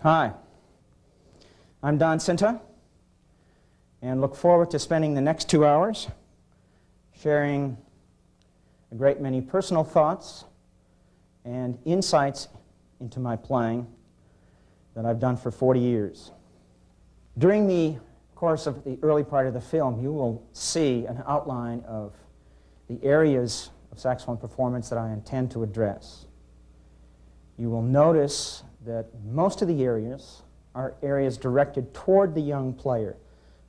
Hi, I'm Don Sinta, and look forward to spending the next 2 hours sharing a great many personal thoughts and insights into my playing that I've done for 40 years. During the course of the early part of the film, you will see an outline of the areas of saxophone performance that I intend to address. You will notice that most of the areas are areas directed toward the young player.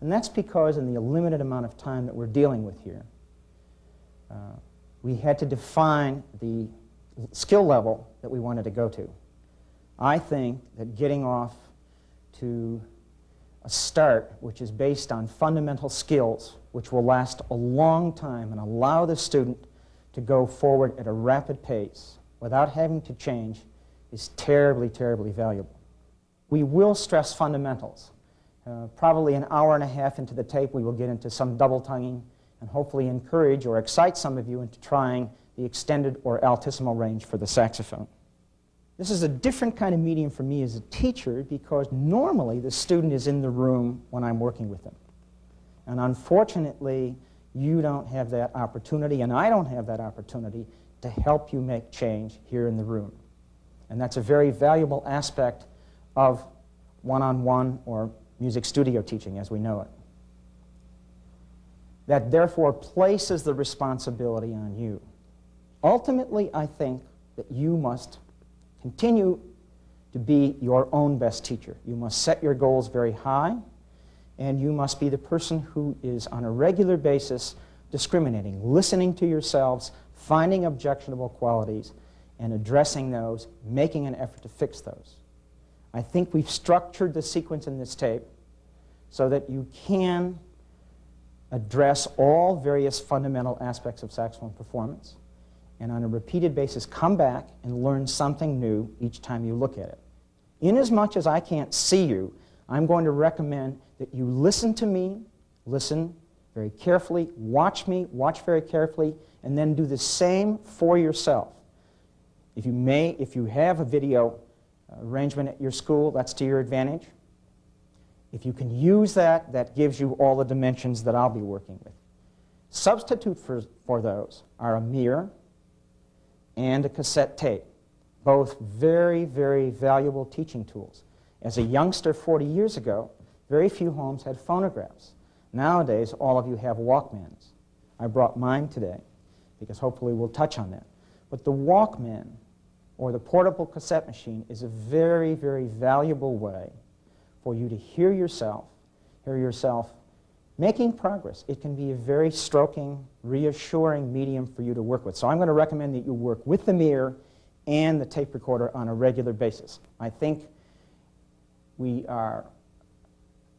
And that's because in the limited amount of time that we're dealing with here, we had to define the skill level that we wanted to go to. I think that getting off to a start which is based on fundamental skills which will last a long time and allow the student to go forward at a rapid pace without having to change is terribly, terribly valuable. We will stress fundamentals. Probably an hour and a half into the tape, we will get into some double tonguing and hopefully encourage or excite some of you into trying the extended or altissimo range for the saxophone. This is a different kind of medium for me as a teacher because normally the student is in the room when I'm working with them. And unfortunately, you don't have that opportunity, and I don't have that opportunity to help you make change here in the room. And that's a very valuable aspect of one-on-one or music studio teaching as we know it. That therefore places the responsibility on you. Ultimately, I think that you must continue to be your own best teacher. You must set your goals very high, and you must be the person who is on a regular basis discriminating, listening to yourselves, finding objectionable qualities, and addressing those, making an effort to fix those. I think we've structured the sequence in this tape so that you can address all various fundamental aspects of saxophone performance and on a repeated basis come back and learn something new each time you look at it. Inasmuch as I can't see you, I'm going to recommend that you listen to me, listen very carefully, watch me, watch very carefully, and then do the same for yourself. If you have a video arrangement at your school, that's to your advantage. If you can use that, that gives you all the dimensions that I'll be working with. Substitute for those are a mirror and a cassette tape, both very, very valuable teaching tools. As a youngster 40 years ago, very few homes had phonographs. Nowadays, all of you have Walkmans. I brought mine today because hopefully we'll touch on that. But the Walkman, or the portable cassette machine, is a very, very valuable way for you to hear yourself making progress. It can be a very stroking, reassuring medium for you to work with. So I'm going to recommend that you work with the mirror and the tape recorder on a regular basis. I think we are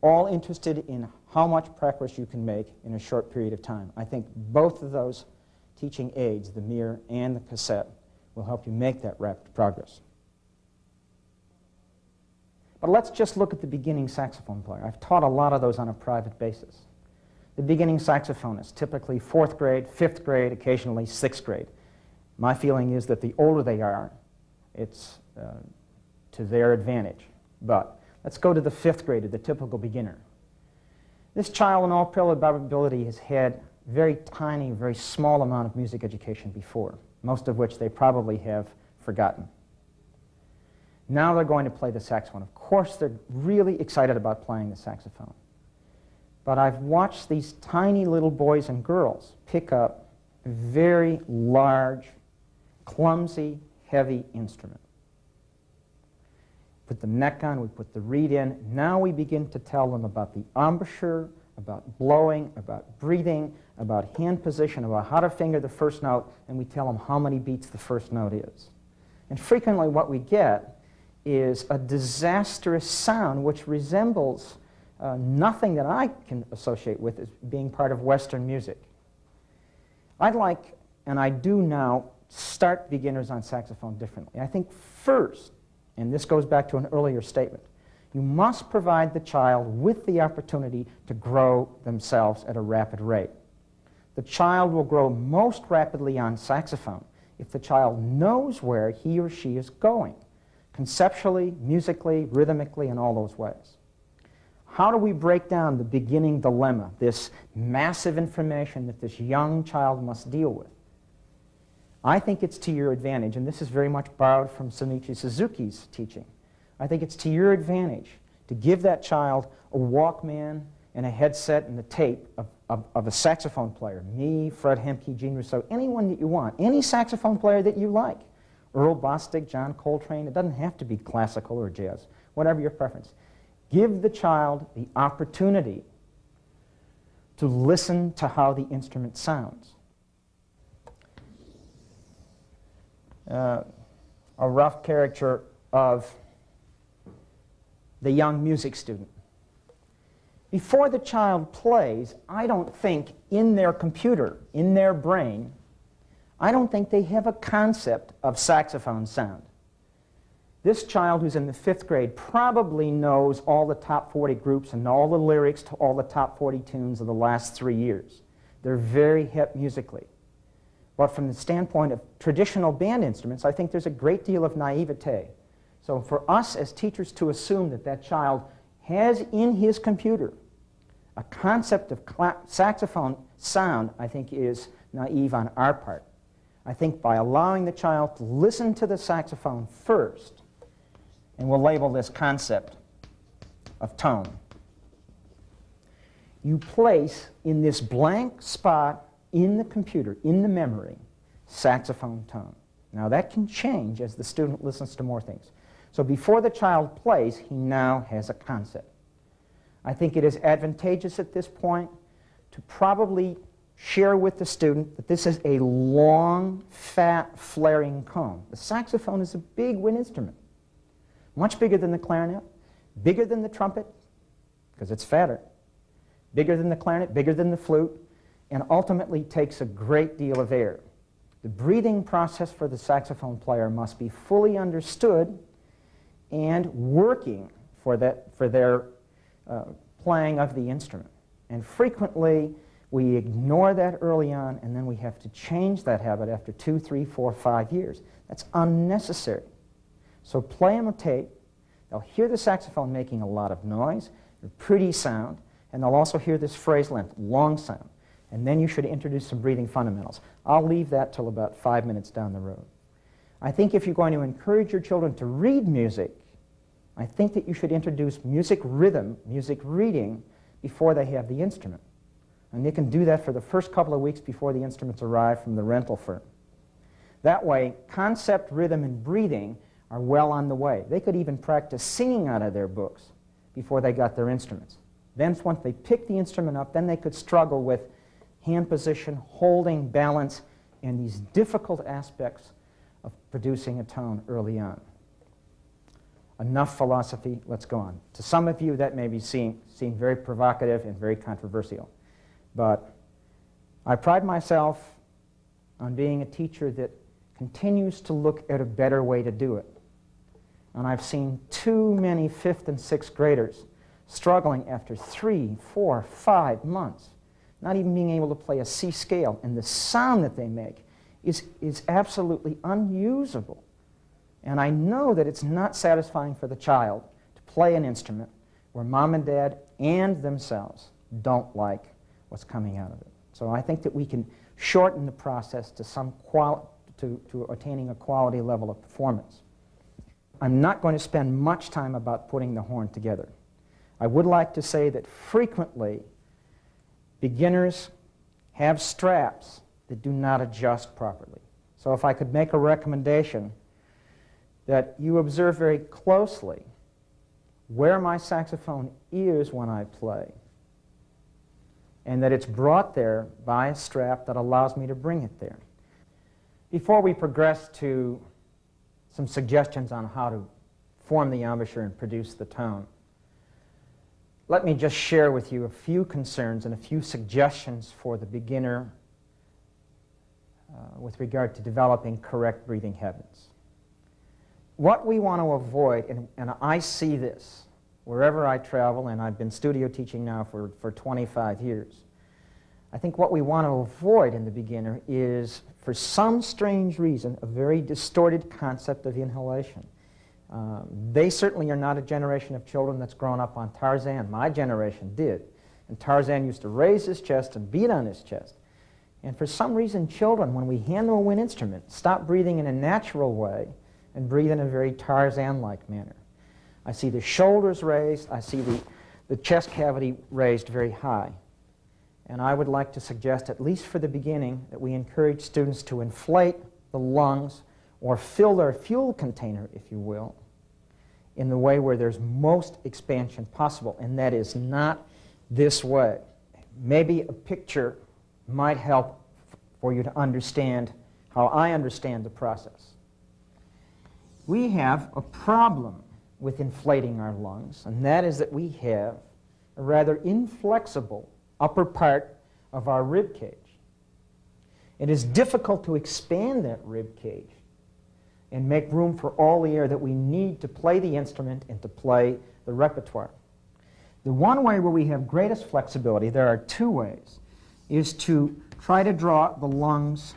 all interested in how much progress you can make in a short period of time. I think both of those teaching aids, the mirror and the cassette, will help you make that rapid progress. But let's just look at the beginning saxophone player. I've taught a lot of those on a private basis. The beginning saxophonist, typically 4th grade, 5th grade, occasionally 6th grade. My feeling is that the older they are, it's to their advantage. But let's go to the 5th grader, the typical beginner. This child, in all probability, has had very tiny, very small amount of music education before, most of which they probably have forgotten. Now they're going to play the saxophone. Of course, they're really excited about playing the saxophone. But I've watched these tiny little boys and girls pick up a very large, clumsy, heavy instrument. Put the neck on, we put the reed in. Now we begin to tell them about the embouchure, about blowing, about breathing, about hand position, about how to finger the first note, and we tell them how many beats the first note is. And frequently what we get is a disastrous sound which resembles nothing that I can associate with as being part of Western music. I'd like, and I do now, start beginners on saxophone differently. I think first, and this goes back to an earlier statement, you must provide the child with the opportunity to grow themselves at a rapid rate. The child will grow most rapidly on saxophone if the child knows where he or she is going, conceptually, musically, rhythmically, in all those ways. How do we break down the beginning dilemma, this massive information that this young child must deal with? I think it's to your advantage, and this is very much borrowed from Shinichi Suzuki's teaching. I think it's to your advantage to give that child a Walkman and a headset and a tape of a saxophone player. Me, Fred Hemke, Gene Rousseau, anyone that you want. Any saxophone player that you like. Earl Bostic, John Coltrane. It doesn't have to be classical or jazz. Whatever your preference. Give the child the opportunity to listen to how the instrument sounds. A rough caricature of the young music student. Before the child plays, I don't think in their computer, in their brain, I don't think they have a concept of saxophone sound. This child who's in the 5th grade probably knows all the top 40 groups and all the lyrics to all the top 40 tunes of the last 3 years. They're very hip musically. But from the standpoint of traditional band instruments, I think there's a great deal of naivete. So for us as teachers to assume that that child has in his computer a concept of saxophone sound, I think is naive on our part. I think by allowing the child to listen to the saxophone first, and we'll label this concept of tone, you place in this blank spot in the computer, in the memory, saxophone tone. Now that can change as the student listens to more things. So before the child plays, he now has a concept. I think it is advantageous at this point to probably share with the student that this is a long, fat, flaring cone. The saxophone is a big wind instrument, much bigger than the clarinet, bigger than the trumpet, because it's fatter, bigger than the clarinet, bigger than the flute, and ultimately takes a great deal of air. The breathing process for the saxophone player must be fully understood and working for their playing of the instrument. And frequently, we ignore that early on, and then we have to change that habit after 2, 3, 4, 5 years. That's unnecessary. So play them a tape. They'll hear the saxophone making a lot of noise, a pretty sound, and they'll also hear this phrase length, long sound. And then you should introduce some breathing fundamentals. I'll leave that till about 5 minutes down the road. I think if you're going to encourage your children to read music, I think that you should introduce music rhythm, music reading, before they have the instrument. And they can do that for the first couple of weeks before the instruments arrive from the rental firm. That way, concept, rhythm, and breathing are well on the way. They could even practice singing out of their books before they got their instruments. Then once they pick the instrument up, then they could struggle with hand position, holding, balance, and these difficult aspects of producing a tone early on. Enough philosophy, let's go on. To some of you, that may be seen very provocative and very controversial. But I pride myself on being a teacher that continues to look at a better way to do it. And I've seen too many 5th and 6th graders struggling after 3, 4, 5 months, not even being able to play a C scale, and the sound that they make is absolutely unusable. And I know that it's not satisfying for the child to play an instrument where mom and dad and themselves don't like what's coming out of it. So I think that we can shorten the process to attaining a quality level of performance. I'm not going to spend much time about putting the horn together. I would like to say that frequently beginners have straps that do not adjust properly. So if I could make a recommendation that you observe very closely where my saxophone is when I play, and that it's brought there by a strap that allows me to bring it there. Before we progress to some suggestions on how to form the embouchure and produce the tone, let me just share with you a few concerns and a few suggestions for the beginner with regard to developing correct breathing habits. What we want to avoid, and I see this wherever I travel, and I've been studio teaching now for 25 years, I think what we want to avoid in the beginner is, for some strange reason, a very distorted concept of inhalation. They certainly are not a generation of children that's grown up on Tarzan. My generation did. And Tarzan used to raise his chest and beat on his chest. And for some reason, children, when we hand them a wind instrument, stop breathing in a natural way and breathe in a very Tarzan-like manner. I see the shoulders raised. I see the chest cavity raised very high. And I would like to suggest, at least for the beginning, that we encourage students to inflate the lungs or fill their fuel container, if you will, in the way where there's most expansion possible, and that is not this way. Maybe a picture might help for you to understand how I understand the process. We have a problem with inflating our lungs, and that is that we have a rather inflexible upper part of our rib cage. It is difficult to expand that rib cage and make room for all the air that we need to play the instrument and to play the repertoire. The one way where we have greatest flexibility, there are two ways, is to try to draw the lungs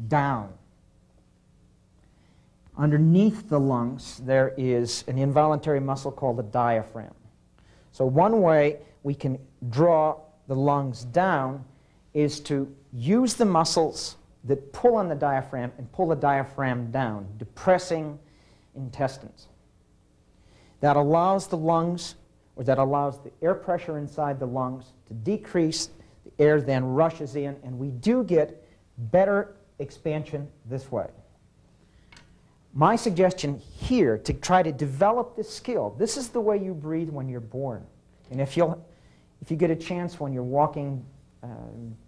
down. Underneath the lungs, there is an involuntary muscle called the diaphragm. So one way we can draw the lungs down is to use the muscles that pull on the diaphragm and pull the diaphragm down, depressing intestines. That allows the lungs, or that allows the air pressure inside the lungs to decrease. The air then rushes in, and we do get better expansion this way. My suggestion here to try to develop this skill, this is the way you breathe when you're born. And if you get a chance when you're walking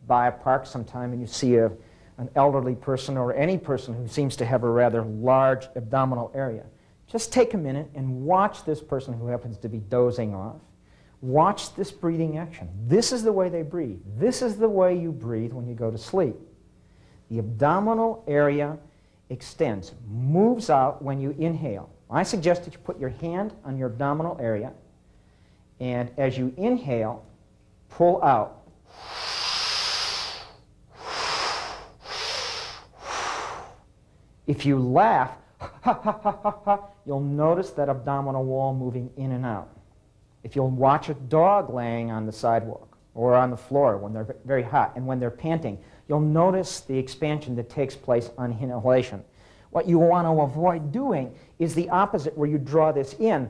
by a park sometime and you see an elderly person or any person who seems to have a rather large abdominal area, just take a minute and watch this person who happens to be dozing off. Watch this breathing action. This is the way they breathe. This is the way you breathe when you go to sleep. The abdominal area extends, moves out when you inhale. I suggest that you put your hand on your abdominal area, and as you inhale, pull out. If you laugh, you'll notice that abdominal wall moving in and out. If you'll watch a dog laying on the sidewalk or on the floor when they're very hot and when they're panting, you'll notice the expansion that takes place on inhalation. What you want to avoid doing is the opposite, where you draw this in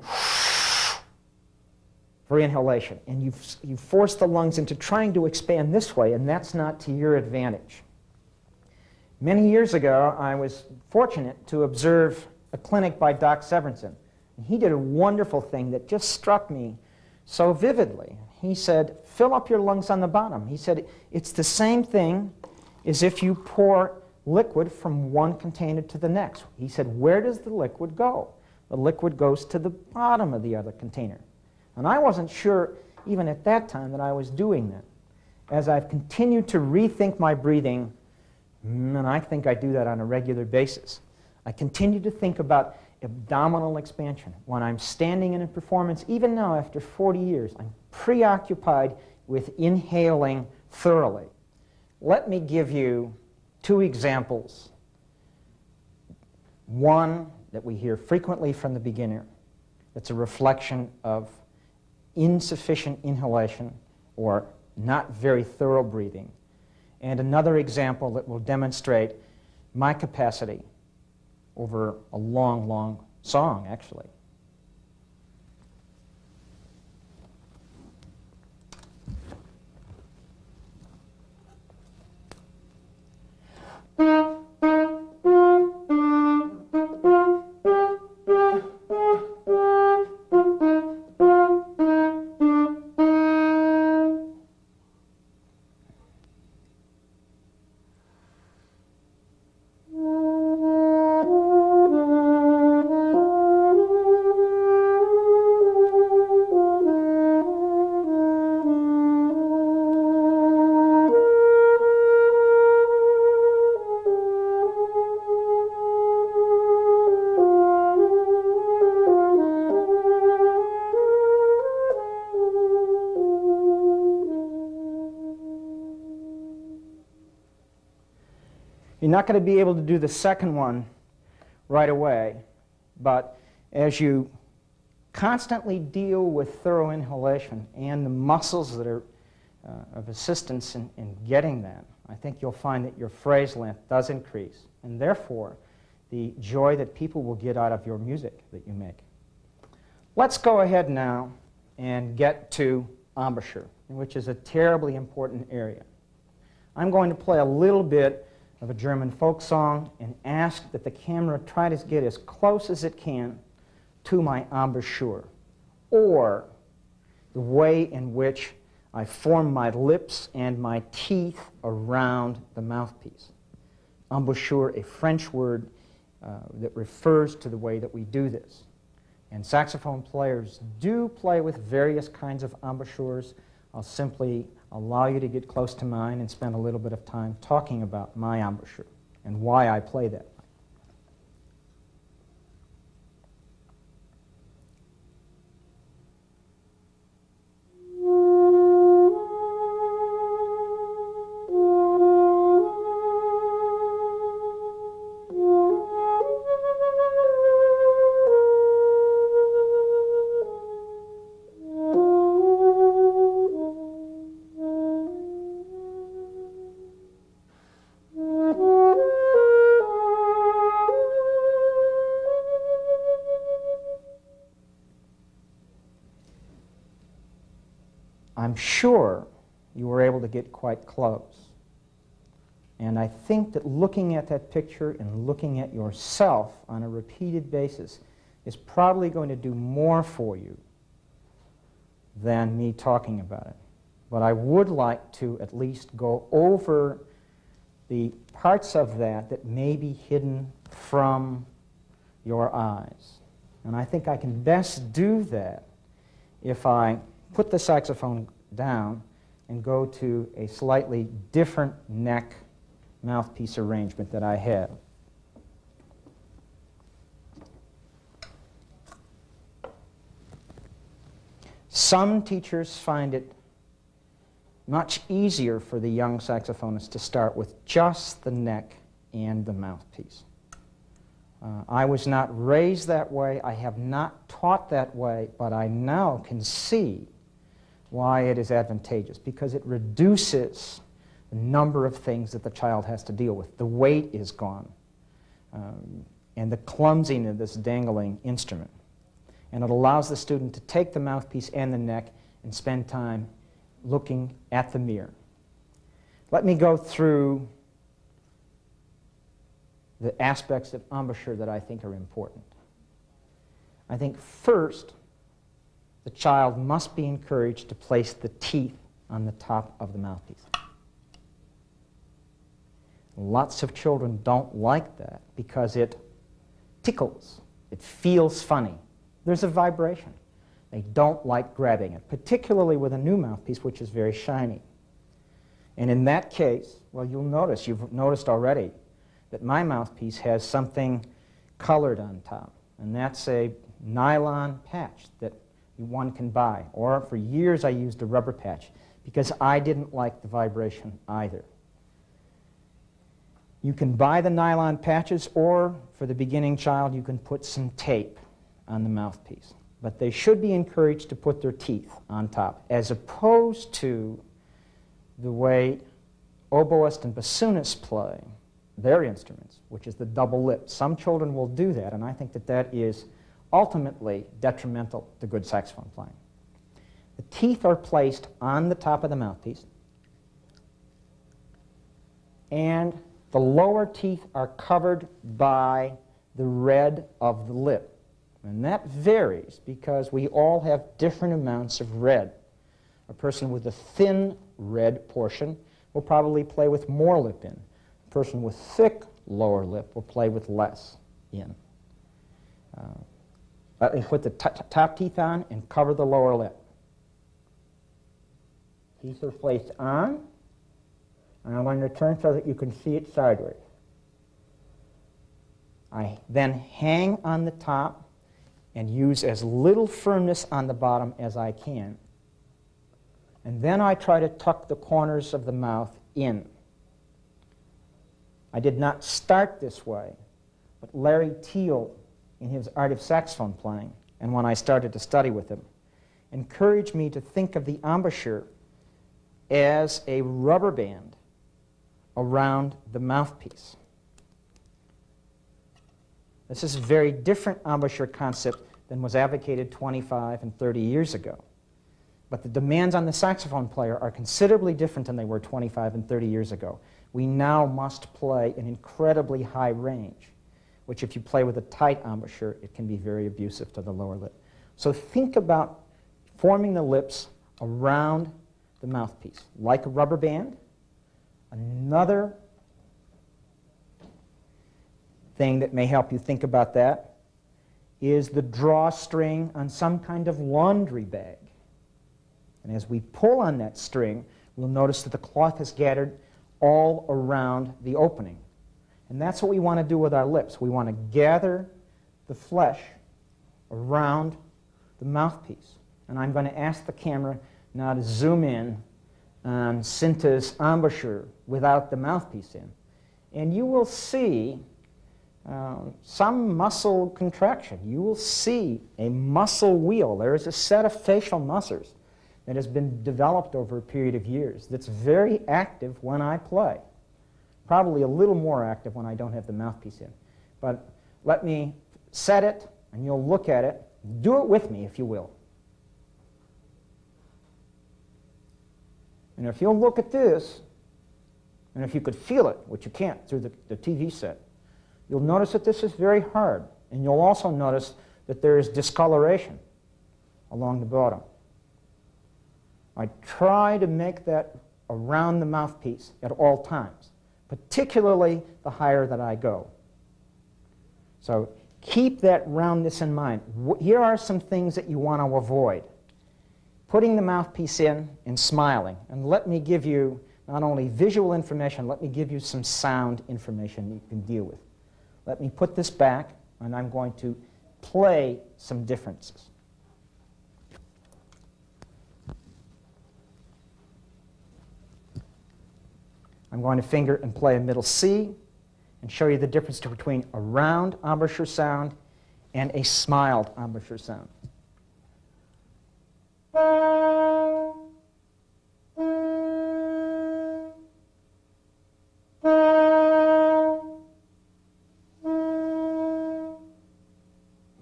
for inhalation, and you force the lungs into trying to expand this way, and that's not to your advantage. Many years ago, I was fortunate to observe a clinic by Doc Severinsen. And he did a wonderful thing that just struck me so vividly. He said, fill up your lungs on the bottom. He said, it's the same thing as if you pour liquid from one container to the next. He said, where does the liquid go? The liquid goes to the bottom of the other container. And I wasn't sure, even at that time, that I was doing that. As I've continued to rethink my breathing, and I think I do that on a regular basis, I continue to think about abdominal expansion. When I'm standing in a performance, even now after 40 years, I'm preoccupied with inhaling thoroughly. Let me give you two examples. One that we hear frequently from the beginner, that's a reflection of insufficient inhalation or not very thorough breathing. And another example that will demonstrate my capacity over a long, long song, actually. You're not going to be able to do the second one right away, but as you constantly deal with thorough inhalation and the muscles that are of assistance in getting that, I think you'll find that your phrase length does increase, and therefore the joy that people will get out of your music that you make. Let's go ahead now and get to embouchure, which is a terribly important area. I'm going to play a little bit of a German folk song and ask that the camera try to get as close as it can to my embouchure, or the way in which I form my lips and my teeth around the mouthpiece. Embouchure, a French word that refers to the way that we do this. And saxophone players do play with various kinds of embouchures. I'll simply allow you to get close to mine and spend a little bit of time talking about my embouchure and why I play that. I'm sure you were able to get quite close. And I think that looking at that picture and looking at yourself on a repeated basis is probably going to do more for you than me talking about it. But I would like to at least go over the parts of that that may be hidden from your eyes. And I think I can best do that if I put the saxophone down and go to a slightly different neck mouthpiece arrangement that I have. Some teachers find it much easier for the young saxophonist to start with just the neck and the mouthpiece. I was not raised that way. I have not taught that way, but I now can see why it is advantageous, because it reduces the number of things that the child has to deal with. The weight is gone, and the clumsiness of this dangling instrument. And it allows the student to take the mouthpiece and the neck and spend time looking at the mirror. Let me go through the aspects of embouchure that I think are important. I think first, the child must be encouraged to place the teeth on the top of the mouthpiece. Lots of children don't like that because it tickles. It feels funny. There's a vibration. They don't like grabbing it, particularly with a new mouthpiece, which is very shiny. And in that case, well, you'll notice, you've noticed already, that my mouthpiece has something colored on top, and that's a nylon patch that one can buy. Or for years I used a rubber patch because I didn't like the vibration either. You can buy the nylon patches, or for the beginning child you can put some tape on the mouthpiece. But they should be encouraged to put their teeth on top, as opposed to the way oboists and bassoonists play their instruments, which is the double lip. Some children will do that, and I think that that is ultimately detrimental to good saxophone playing. The teeth are placed on the top of the mouthpiece, and the lower teeth are covered by the red of the lip. And that varies because we all have different amounts of red. A person with a thin red portion will probably play with more lip in. A person with thick lower lip will play with less in. Let me put the top teeth on and cover the lower lip. Teeth are placed on, and I'm going to turn so that you can see it sideways. I then hang on the top and use as little firmness on the bottom as I can. And then I try to tuck the corners of the mouth in. I did not start this way, but Larry Teal, in his Art of Saxophone Playing, and when I started to study with him, encouraged me to think of the embouchure as a rubber band around the mouthpiece. This is a very different embouchure concept than was advocated 25 and 30 years ago. But the demands on the saxophone player are considerably different than they were 25 and 30 years ago. We now must play an incredibly high range, which if you play with a tight embouchure, it can be very abusive to the lower lip. So think about forming the lips around the mouthpiece, like a rubber band. Another thing that may help you think about that is the drawstring on some kind of laundry bag. And as we pull on that string, we'll notice that the cloth is gathered all around the opening. And that's what we want to do with our lips. We want to gather the flesh around the mouthpiece. And I'm going to ask the camera now to zoom in on Sinta's embouchure without the mouthpiece in. And you will see some muscle contraction. You will see a muscle wheel. There is a set of facial muscles that has been developed over a period of years that's very active when I play. Probably a little more active when I don't have the mouthpiece in. But let me set it, and you'll look at it. Do it with me, if you will. And if you'll look at this, and if you could feel it, which you can't through the TV set, you'll notice that this is very hard. And you'll also notice that there is discoloration along the bottom. I try to make that around the mouthpiece at all times, particularly the higher that I go. So keep that roundness in mind. Here are some things that you want to avoid. Putting the mouthpiece in and smiling. And let me give you not only visual information, let me give you some sound information you can deal with. Let me put this back, and I'm going to play some differences. I'm going to finger and play a middle C and show you the difference between a round embouchure sound and a smiled embouchure sound.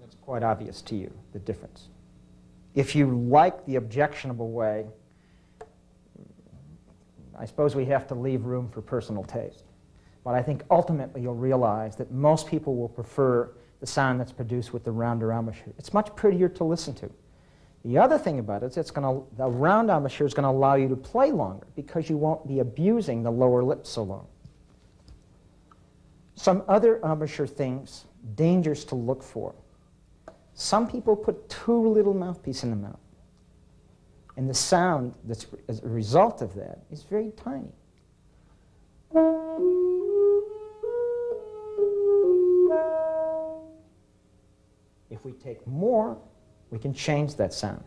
That's quite obvious to you, the difference. If you like the objectionable way, I suppose we have to leave room for personal taste. But I think ultimately you'll realize that most people will prefer the sound that's produced with the rounder embouchure. It's much prettier to listen to. The other thing about it is the round embouchure is going to allow you to play longer because you won't be abusing the lower lip so long. Some other embouchure things, dangers to look for. Some people put too little mouthpiece in the mouth. And the sound that's as a result of that is very tiny. If we take more, we can change that sound.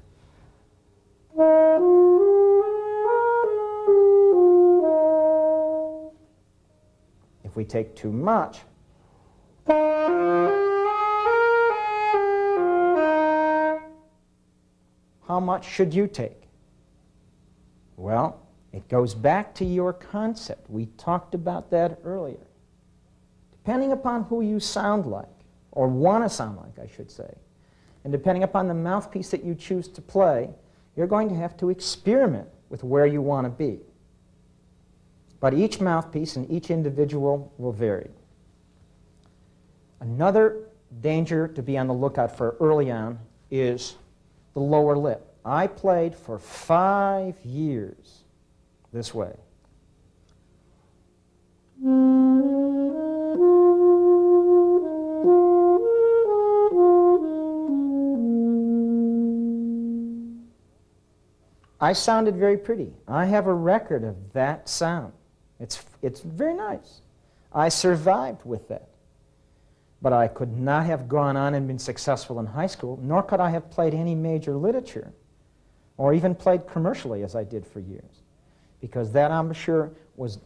If we take too much, how much should you take? Well, it goes back to your concept. We talked about that earlier. Depending upon who you sound like, or want to sound like, I should say, and depending upon the mouthpiece that you choose to play, you're going to have to experiment with where you want to be. But each mouthpiece and each individual will vary. Another danger to be on the lookout for early on is the lower lip. I played for 5 years this way. I sounded very pretty. I have a record of that sound. It's very nice. I survived with that. But I could not have gone on and been successful in high school, nor could I have played any major literature, or even played commercially as I did for years, because that embouchure was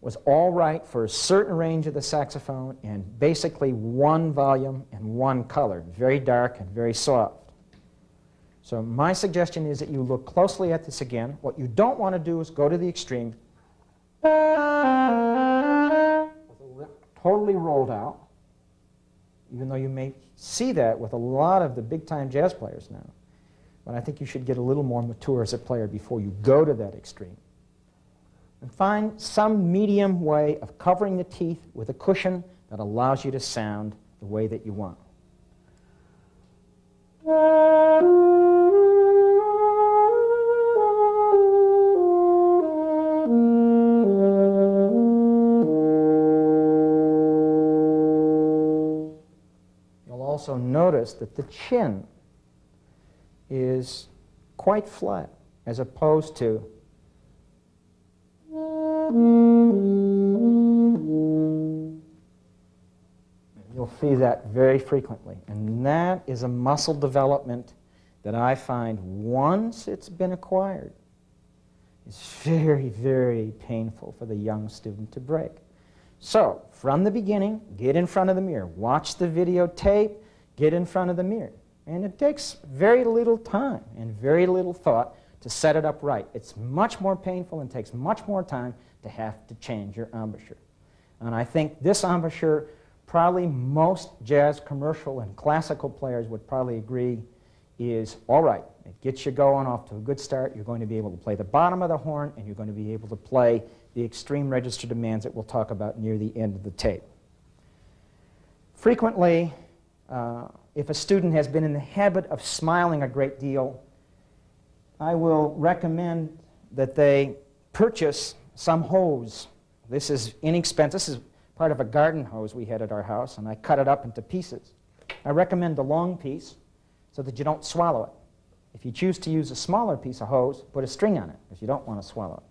was all right for a certain range of the saxophone and basically one volume and one color, very dark and very soft. So my suggestion is that you look closely at this again. What you don't want to do is go to the extreme, with the lip totally rolled out, even though you may see that with a lot of the big-time jazz players now. But I think you should get a little more mature as a player before you go to that extreme. And find some medium way of covering the teeth with a cushion that allows you to sound the way that you want. You'll also notice that the chin is quite flat as opposed to you'll see that very frequently, and that is a muscle development that I find once it's been acquired is very, very painful for the young student to break. So from the beginning, get in front of the mirror, watch the videotape, get in front of the mirror. And it takes very little time and very little thought to set it up right. It's much more painful and takes much more time to have to change your embouchure. And I think this embouchure, probably most jazz commercial and classical players would probably agree, is all right. It gets you going off to a good start. You're going to be able to play the bottom of the horn, and you're going to be able to play the extreme register demands that we'll talk about near the end of the tape. Frequently, if a student has been in the habit of smiling a great deal, I will recommend that they purchase some hose. This is inexpensive. This is part of a garden hose we had at our house, and I cut it up into pieces. I recommend the long piece so that you don't swallow it. If you choose to use a smaller piece of hose, put a string on it because you don't want to swallow it.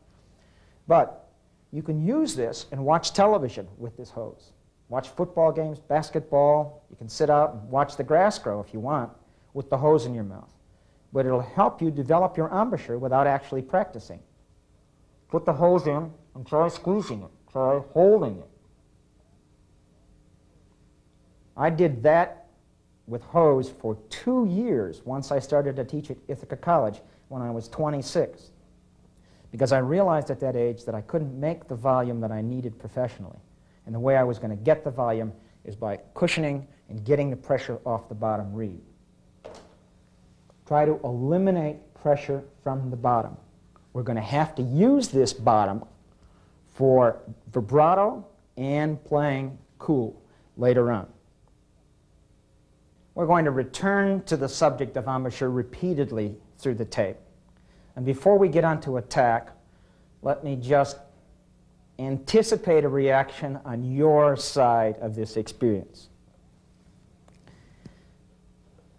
But you can use this and watch television with this hose. Watch football games, basketball. You can sit out and watch the grass grow if you want with the hose in your mouth. But it'll help you develop your embouchure without actually practicing. Put the hose in and try squeezing it. Try holding it. I did that with hose for 2 years once I started to teach at Ithaca College when I was 26. Because I realized at that age that I couldn't make the volume that I needed professionally. And the way I was going to get the volume is by cushioning and getting the pressure off the bottom reed. Try to eliminate pressure from the bottom. We're going to have to use this bottom for vibrato and playing cool later on. We're going to return to the subject of embouchure repeatedly through the tape. And before we get on to attack, let me just anticipate a reaction on your side of this experience.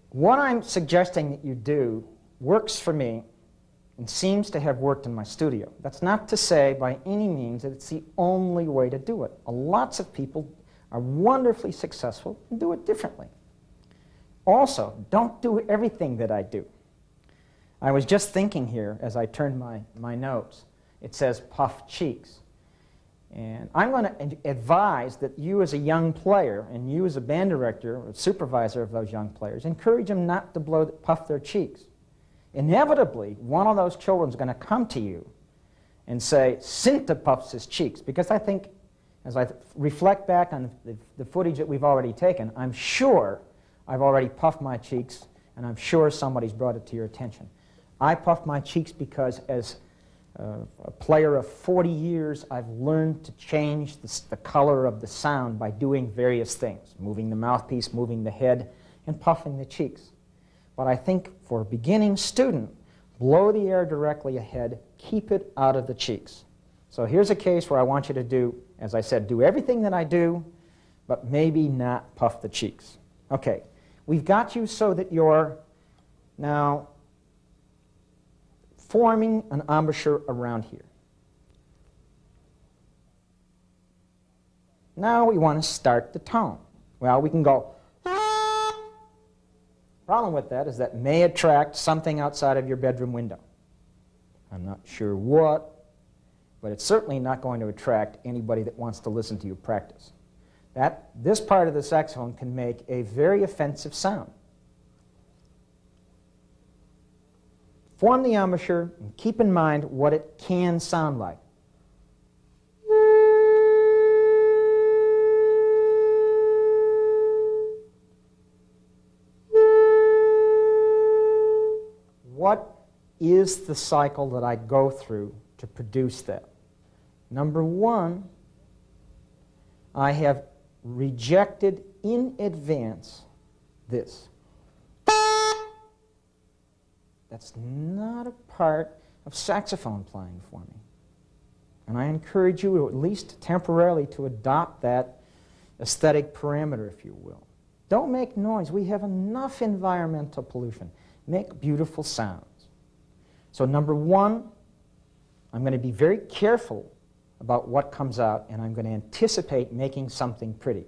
What I'm suggesting that you do works for me and seems to have worked in my studio. That's not to say by any means that it's the only way to do it. Lots of people are wonderfully successful and do it differently. Also, don't do everything that I do. I was just thinking here as I turned my notes. It says puff cheeks. And I'm going to advise that you as a young player and you as a band director or supervisor of those young players, encourage them not to puff their cheeks. Inevitably, one of those children is going to come to you and say, Sinta puffs his cheeks. Because I think, as I reflect back on the footage that we've already taken, I'm sure I've already puffed my cheeks, and I'm sure somebody's brought it to your attention. I puff my cheeks because as a player of 40 years, I've learned to change the color of the sound by doing various things, moving the mouthpiece, moving the head, and puffing the cheeks. But I think for a beginning student, blow the air directly ahead, keep it out of the cheeks. So here's a case where I want you to do, as I said, do everything that I do, but maybe not puff the cheeks. Okay, we've got you so that you're now forming an embouchure around here. Now we want to start the tone. Well, we can go. Problem with that is that may attract something outside of your bedroom window. I'm not sure what, but it's certainly not going to attract anybody that wants to listen to you practice. This part of the saxophone can make a very offensive sound. Form the embouchure and keep in mind what it can sound like. What is the cycle that I go through to produce that? Number one, I have rejected in advance this. That's not a part of saxophone playing for me. And I encourage you, at least temporarily, to adopt that aesthetic parameter, if you will. Don't make noise. We have enough environmental pollution. Make beautiful sounds. So number one, I'm going to be very careful about what comes out, and I'm going to anticipate making something pretty.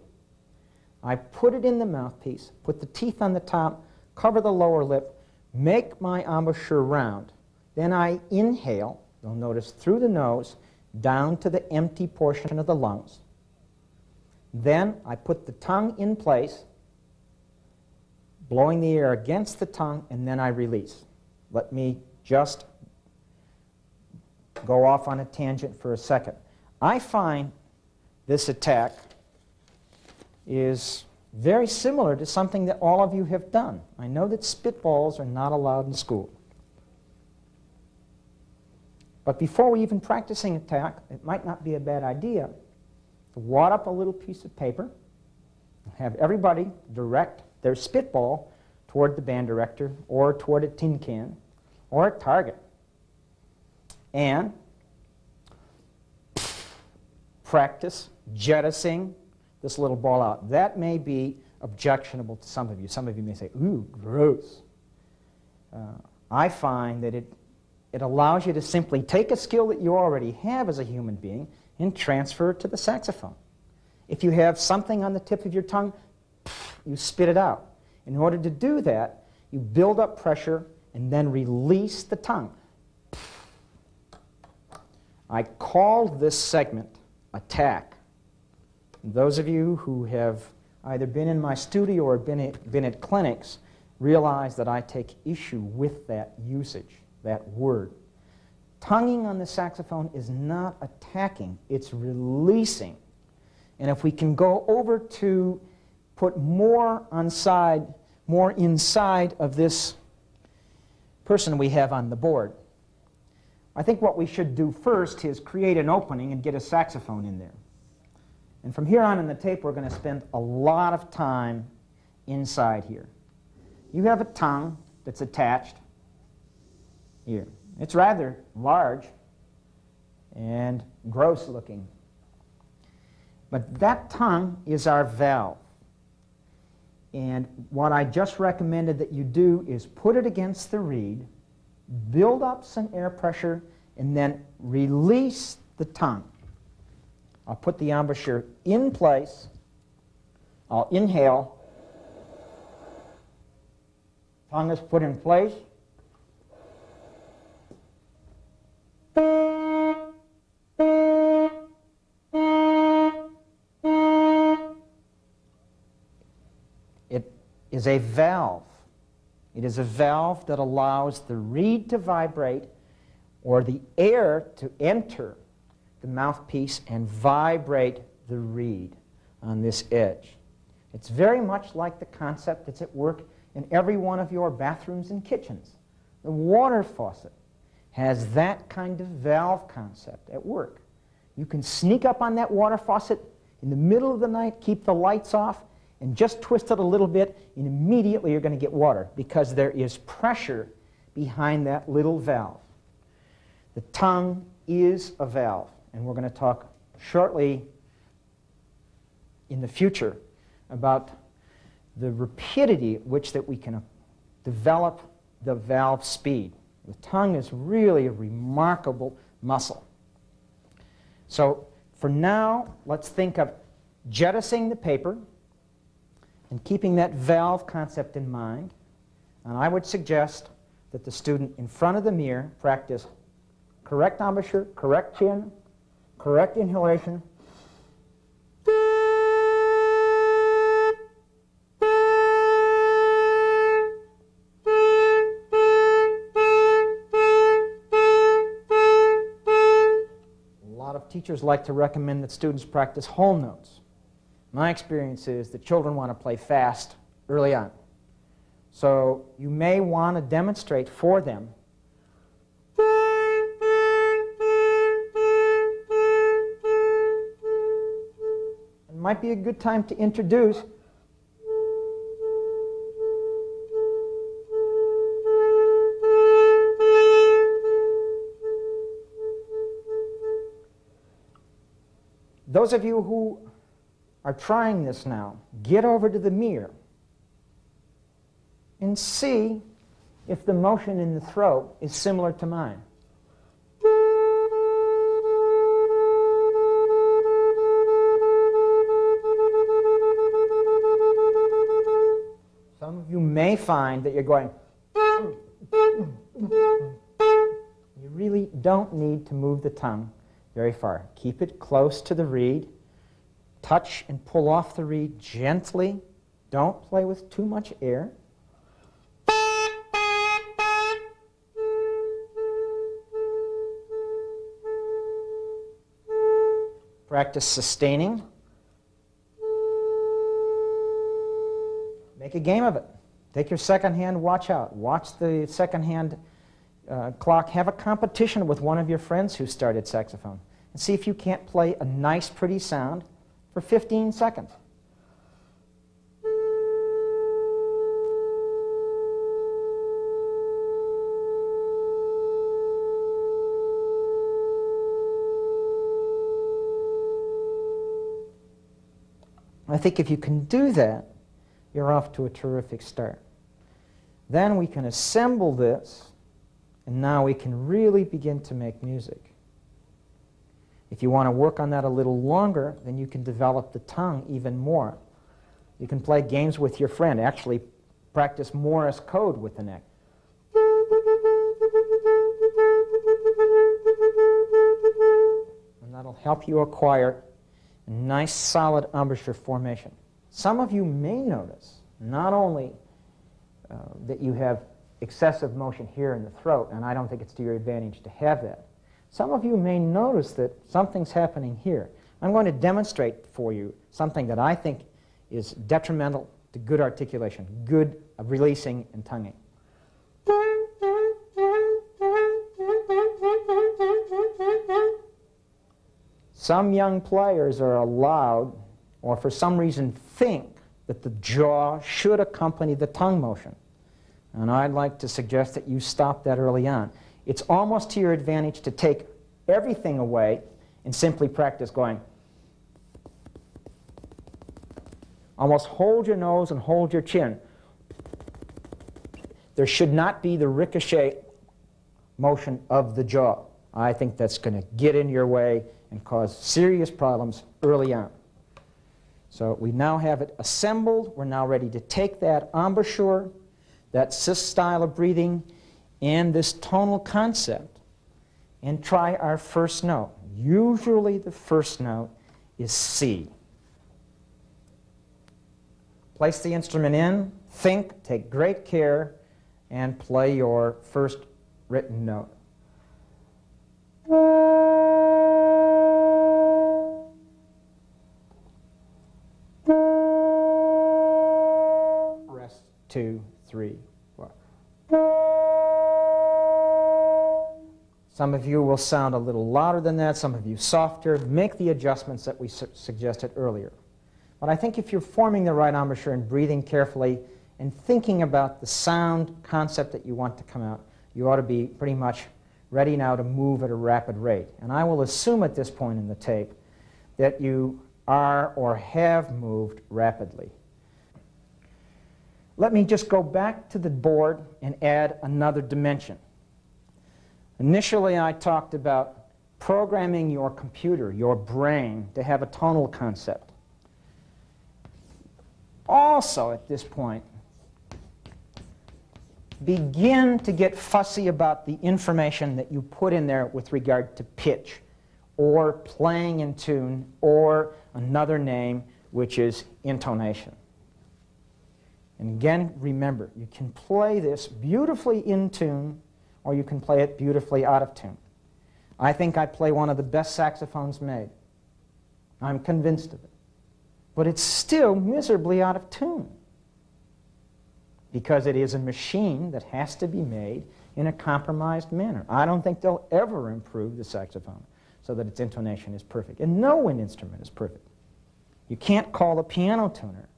I put it in the mouthpiece, put the teeth on the top, cover the lower lip, make my embouchure round. Then I inhale, you'll notice, through the nose, down to the empty portion of the lungs. Then I put the tongue in place, blowing the air against the tongue, and then I release. Let me just go off on a tangent for a second. I find this attack is very similar to something that all of you have done. I know that spitballs are not allowed in school. But before we even practicing attack, it might not be a bad idea to wad up a little piece of paper, have everybody direct their spitball toward the band director or toward a tin can or a target, and practice jettisoning this little ball out. That may be objectionable to some of you. Some of you may say, ooh, gross. I find that it allows you to simply take a skill that you already have as a human being and transfer it to the saxophone. If you have something on the tip of your tongue, you spit it out. In order to do that, you build up pressure and then release the tongue. I called this segment attack. Those of you who have either been in my studio or been at clinics realize that I take issue with that usage, that word. Tonguing on the saxophone is not attacking, it's releasing. And if we can go over to put more inside of this person we have on the board, I think what we should do first is create an opening and get a saxophone in there. And from here on in the tape, we're going to spend a lot of time inside here. You have a tongue that's attached here. It's rather large and gross looking. But that tongue is our valve. And what I just recommended that you do is put it against the reed, build up some air pressure, and then release the tongue. I'll put the embouchure in place. I'll inhale. Tongue is put in place. It is a valve. It is a valve that allows the reed to vibrate or the air to enter the mouthpiece and vibrate the reed on this edge. It's very much like the concept that's at work in every one of your bathrooms and kitchens. The water faucet has that kind of valve concept at work. You can sneak up on that water faucet in the middle of the night, keep the lights off, and just twist it a little bit, and immediately you're going to get water because there is pressure behind that little valve. The tongue is a valve, and we're going to talk shortly in the future about the rapidity at which that we can develop the valve speed. The tongue is really a remarkable muscle. So for now, let's think of jettisoning the paper and keeping that valve concept in mind. And I would suggest that the student in front of the mirror practice correct embouchure, correct chin, correct inhalation. Teachers like to recommend that students practice whole notes. My experience is that children want to play fast early on. So you may want to demonstrate for them it might be a good time to introduce those of you who are trying this now, get over to the mirror and see if the motion in the throat is similar to mine. Some of you may find that you're going, you really don't need to move the tongue very far. Keep it close to the reed. Touch and pull off the reed gently. Don't play with too much air. Practice sustaining. Make a game of it. Take your second hand watch out. Watch the second hand clock. Have a competition with one of your friends who started saxophone and see if you can't play a nice, pretty sound for 15 seconds. I think if you can do that, you're off to a terrific start. Then we can assemble this, and now we can really begin to make music. If you want to work on that a little longer, then you can develop the tongue even more. You can play games with your friend. Actually, practice Morse code with the neck. And that'll help you acquire a nice, solid embouchure formation. Some of you may notice not only that you have excessive motion here in the throat, and I don't think it's to your advantage to have that. Some of you may notice that something's happening here. I'm going to demonstrate for you something that I think is detrimental to good articulation, good releasing and tonguing. Some young players are allowed, or for some reason think, that the jaw should accompany the tongue motion. And I'd like to suggest that you stop that early on. It's almost to your advantage to take everything away and simply practice going. Almost hold your nose and hold your chin. There should not be the ricochet motion of the jaw. I think that's going to get in your way and cause serious problems early on. So we now have it assembled. We're now ready to take that embouchure, that style of breathing, and this tonal concept, and try our first note. Usually the first note is C. Place the instrument in, think, take great care, and play your first written note. Rest, 2, 3, 4. Some of you will sound a little louder than that, some of you softer. Make the adjustments that we suggested earlier. But I think if you're forming the right embouchure and breathing carefully and thinking about the sound concept that you want to come out, you ought to be pretty much ready now to move at a rapid rate. And I will assume at this point in the tape that you are or have moved rapidly. Let me just go back to the board and add another dimension. Initially, I talked about programming your computer, your brain, to have a tonal concept. Also, at this point, begin to get fussy about the information that you put in there with regard to pitch or playing in tune, or another name, which is intonation. And again, remember, you can play this beautifully in tune, or you can play it beautifully out of tune. I think I play one of the best saxophones made. I'm convinced of it. But it's still miserably out of tune, because it is a machine that has to be made in a compromised manner. I don't think they'll ever improve the saxophone so that its intonation is perfect. And no wind instrument is perfect. You can't call a piano tuner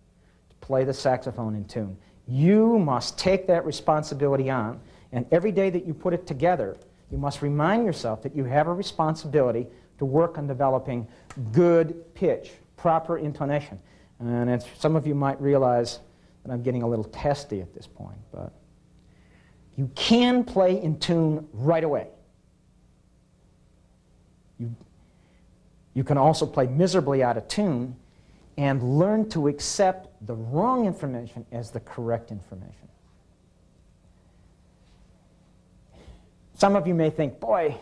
to play the saxophone in tune. You must take that responsibility on, and every day that you put it together, you must remind yourself that you have a responsibility to work on developing good pitch, proper intonation. And some of you might realize that I'm getting a little testy at this point, but you can play in tune right away. You can also play miserably out of tune and learn to accept the wrong information as the correct information. Some of you may think, boy,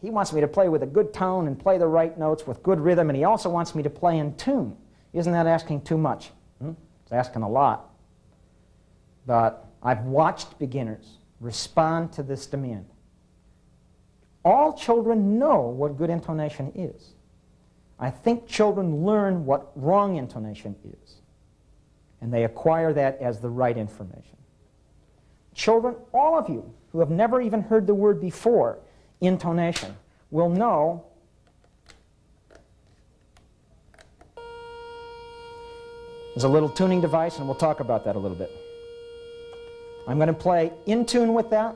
he wants me to play with a good tone and play the right notes with good rhythm, and he also wants me to play in tune. Isn't that asking too much? It's asking a lot. But I've watched beginners respond to this demand. All children know what good intonation is. I think children learn what wrong intonation is, and they acquire that as the right information. Children, all of you who have never even heard the word before, intonation, will know there's a little tuning device, and we'll talk about that a little bit. I'm going to play in tune with that.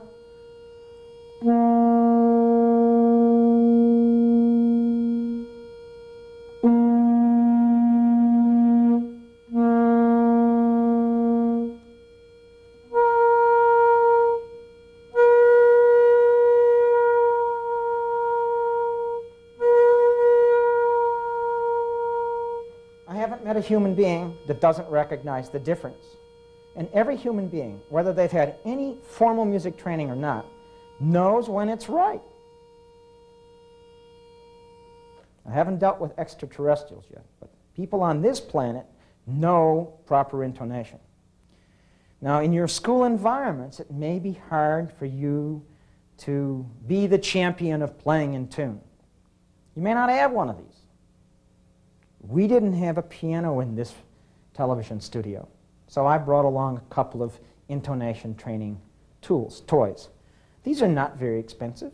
I haven't met a human being that doesn't recognize the difference. And every human being, whether they've had any formal music training or not, knows when it's right. I haven't dealt with extraterrestrials yet, but people on this planet know proper intonation. Now, in your school environments, it may be hard for you to be the champion of playing in tune. You may not have one of these. We didn't have a piano in this television studio, so I brought along a couple of intonation training toys. These are not very expensive.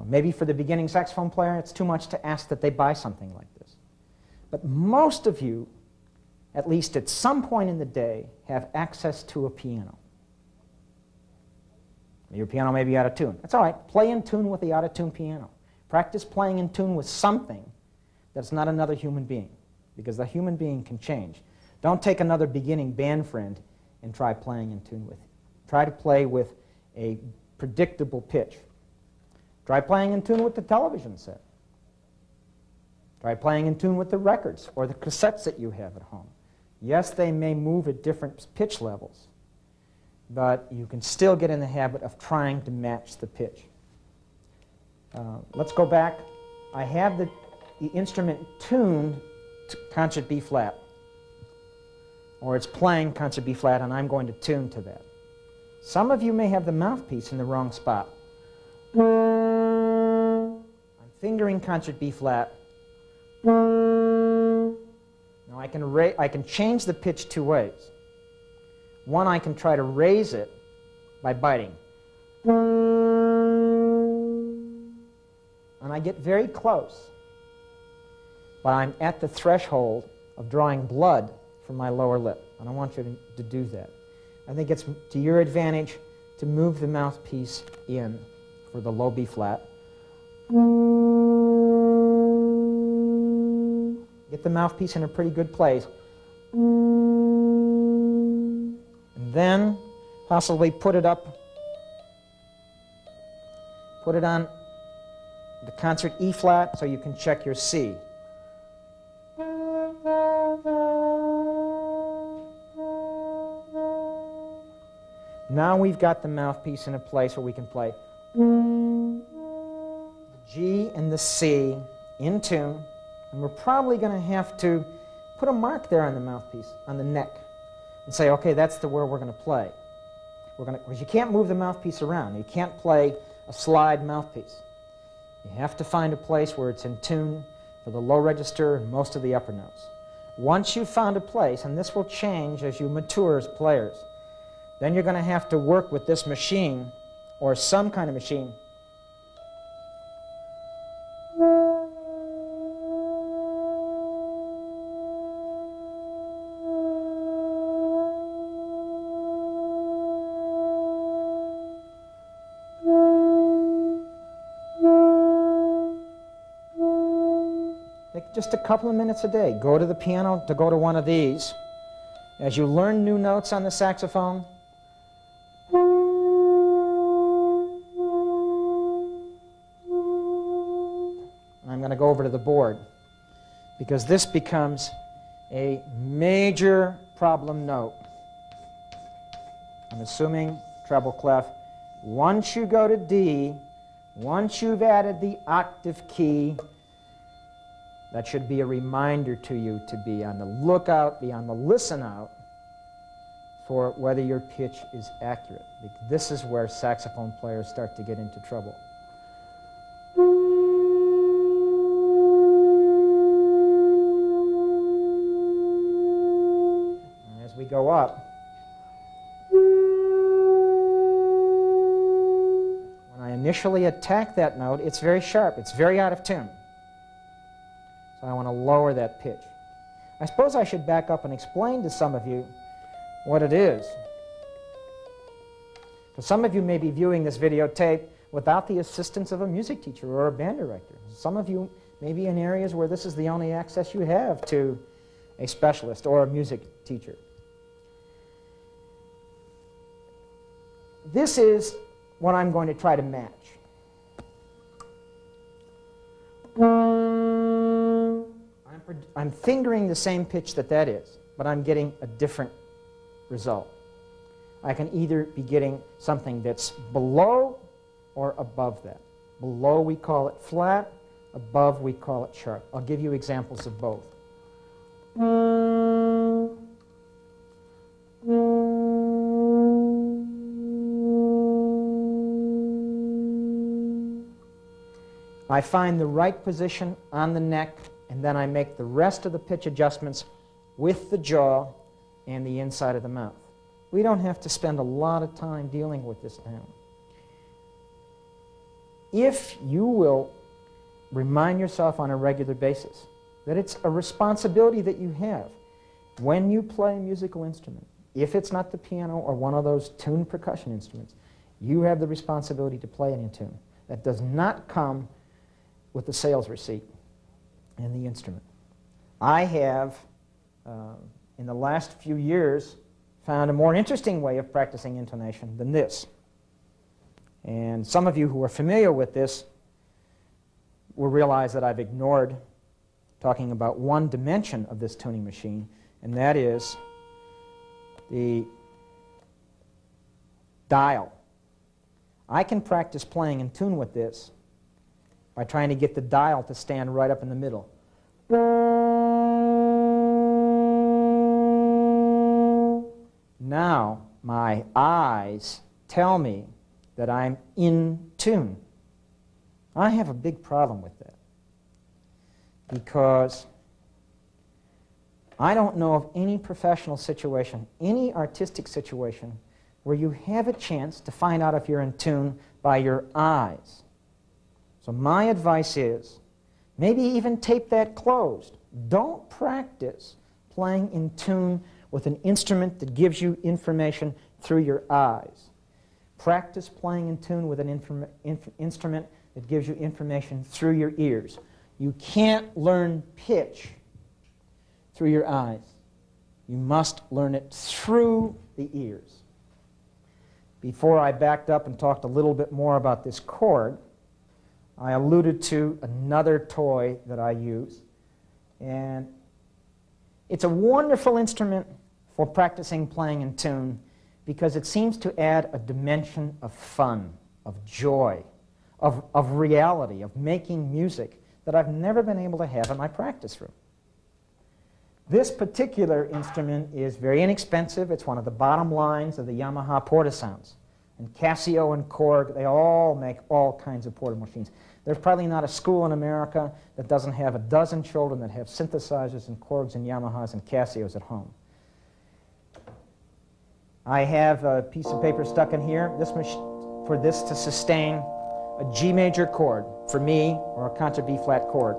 Maybe for the beginning saxophone player, it's too much to ask that they buy something like this. But most of you, at least at some point in the day, have access to a piano. Your piano may be out of tune. That's all right. Play in tune with the out-of-tune piano. Practice playing in tune with something that's not another human being, because the human being can change. Don't take another beginning band friend and try playing in tune with it. Try to play with a predictable pitch. Try playing in tune with the television set. Try playing in tune with the records or the cassettes that you have at home. Yes, they may move at different pitch levels, but you can still get in the habit of trying to match the pitch. Let's go back. I have the instrument tuned to concert B flat, or it's playing concert B flat, and I'm going to tune to that. Some of you may have the mouthpiece in the wrong spot. I'm fingering concert B flat. Now I can change the pitch two ways. One, I can try to raise it by biting. And I get very close, but I'm at the threshold of drawing blood from my lower lip. I don't want you to do that. I think it's to your advantage to move the mouthpiece in for the low B flat. Get the mouthpiece in a pretty good place. And then possibly put it up, put it on the concert E flat so you can check your C. Now we've got the mouthpiece in a place where we can play the G and the C in tune, and we're probably going to have to put a mark there on the mouthpiece, on the neck, and say, okay, that's where we're going to play. Because you can't move the mouthpiece around. You can't play a slide mouthpiece. You have to find a place where it's in tune for the low register and most of the upper notes. Once you've found a place, and this will change as you mature as players, then you're going to have to work with this machine or some kind of machine. Take just a couple of minutes a day. Go to the piano to go to one of these. As you learn new notes on the saxophone, I'm going to go over to the board because this becomes a major problem note. I'm assuming treble clef. Once you go to D, once you've added the octave key, that should be a reminder to you to be on the lookout, be on the listen out for whether your pitch is accurate. This is where saxophone players start to get into trouble. As we go up, when I initially attack that note, it's very sharp, it's very out of tune. So I want to lower that pitch. I suppose I should back up and explain to some of you what it is. Because some of you may be viewing this videotape without the assistance of a music teacher or a band director. Some of you may be in areas where this is the only access you have to a specialist or a music teacher. This is what I'm going to try to match. I'm fingering the same pitch that is, but I'm getting a different result. I can either be getting something that's below or above that. Below we call it flat, above we call it sharp. I'll give you examples of both. I find the right position on the neck, and then I make the rest of the pitch adjustments with the jaw and the inside of the mouth. We don't have to spend a lot of time dealing with this now. If you will remind yourself on a regular basis that it's a responsibility that you have when you play a musical instrument, if it's not the piano or one of those tuned percussion instruments, you have the responsibility to play it in tune. That does not come with the sales receipt and the instrument. I have, in the last few years, found a more interesting way of practicing intonation than this. And some of you who are familiar with this will realize that I've ignored talking about one dimension of this tuning machine, and that is the dial. I can practice playing in tune with this by trying to get the dial to stand right up in the middle. Now my eyes tell me that I'm in tune. I have a big problem with that because I don't know of any professional situation, any artistic situation, where you have a chance to find out if you're in tune by your eyes. So my advice is, maybe even tape that closed. Don't practice playing in tune with an instrument that gives you information through your eyes. Practice playing in tune with an instrument that gives you information through your ears. You can't learn pitch through your eyes. You must learn it through the ears. Before I backed up and talked a little bit more about this chord, I alluded to another toy that I use. And it's a wonderful instrument for practicing playing in tune because it seems to add a dimension of fun, of joy, of reality, of making music that I've never been able to have in my practice room. This particular instrument is very inexpensive. It's one of the bottom lines of the Yamaha Portasounds. And Casio and Korg, they all make all kinds of portable machines. There's probably not a school in America that doesn't have a dozen children that have synthesizers and Korgs and Yamahas and Casios at home. I have a piece of paper stuck in here for this to sustain a G major chord for me, or a concert B flat chord.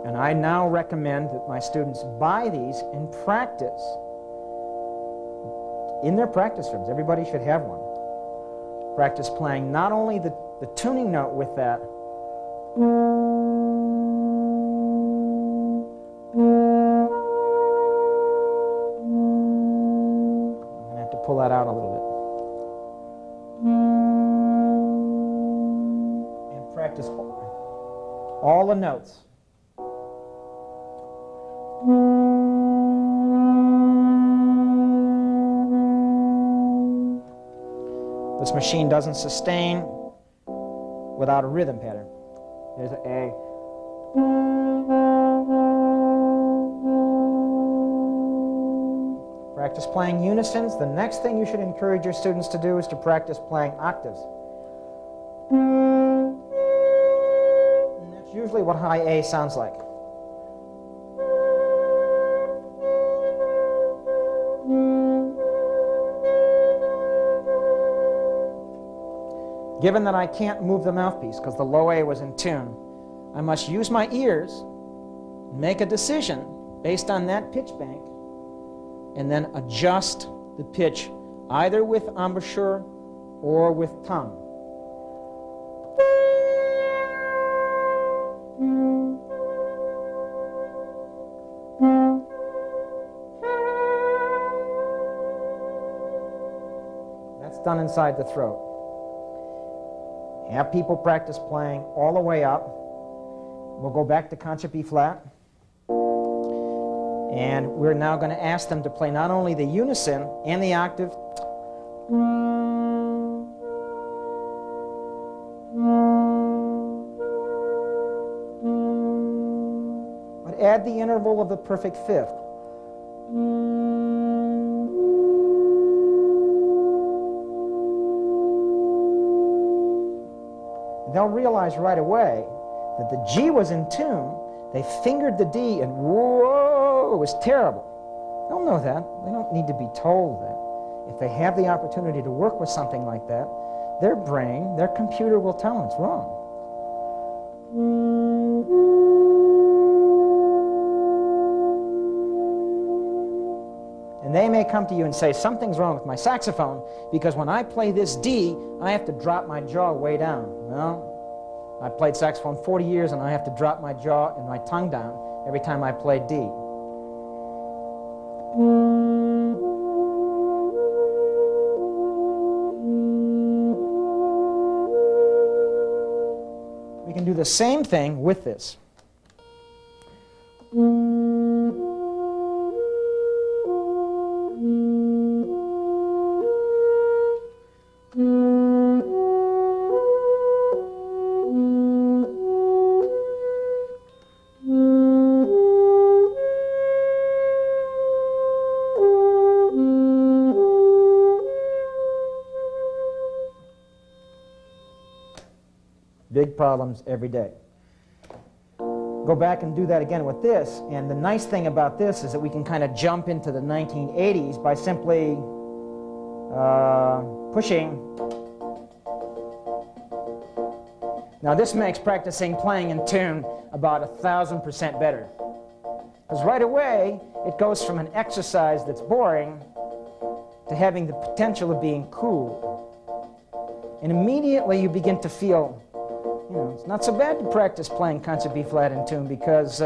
And I now recommend that my students buy these and practice in their practice rooms. Everybody should have one. Practice playing not only the tuning note with that, I'm going to have to pull that out a little bit. And practice all the notes. This machine doesn't sustain without a rhythm pattern. There's an A. Practice playing unisons. The next thing you should encourage your students to do is to practice playing octaves. And that's usually what high A sounds like. Given that I can't move the mouthpiece because the low A was in tune, I must use my ears, make a decision based on that pitch bank, and then adjust the pitch either with embouchure or with tongue. That's done inside the throat. Have people practice playing all the way up. We'll go back to concert B flat. And we're now going to ask them to play not only the unison and the octave, but add the interval of the perfect fifth. They'll realize right away that the G was in tune. They fingered the D, and whoa, it was terrible. They'll know that. They don't need to be told that. If they have the opportunity to work with something like that, their brain, their computer will tell them it's wrong. And they may come to you and say, something's wrong with my saxophone because when I play this D, I have to drop my jaw way down. Well, I played saxophone 40 years and I have to drop my jaw and my tongue down every time I play D. We can do the same thing with this. Big problems every day. Go back and do that again with this, and the nice thing about this is that we can kind of jump into the 1980s by simply pushing. Now this makes practicing playing in tune about 1,000% better. Because right away, it goes from an exercise that's boring to having the potential of being cool. And immediately you begin to feel, you know, it's not so bad to practice playing concert B flat in tune because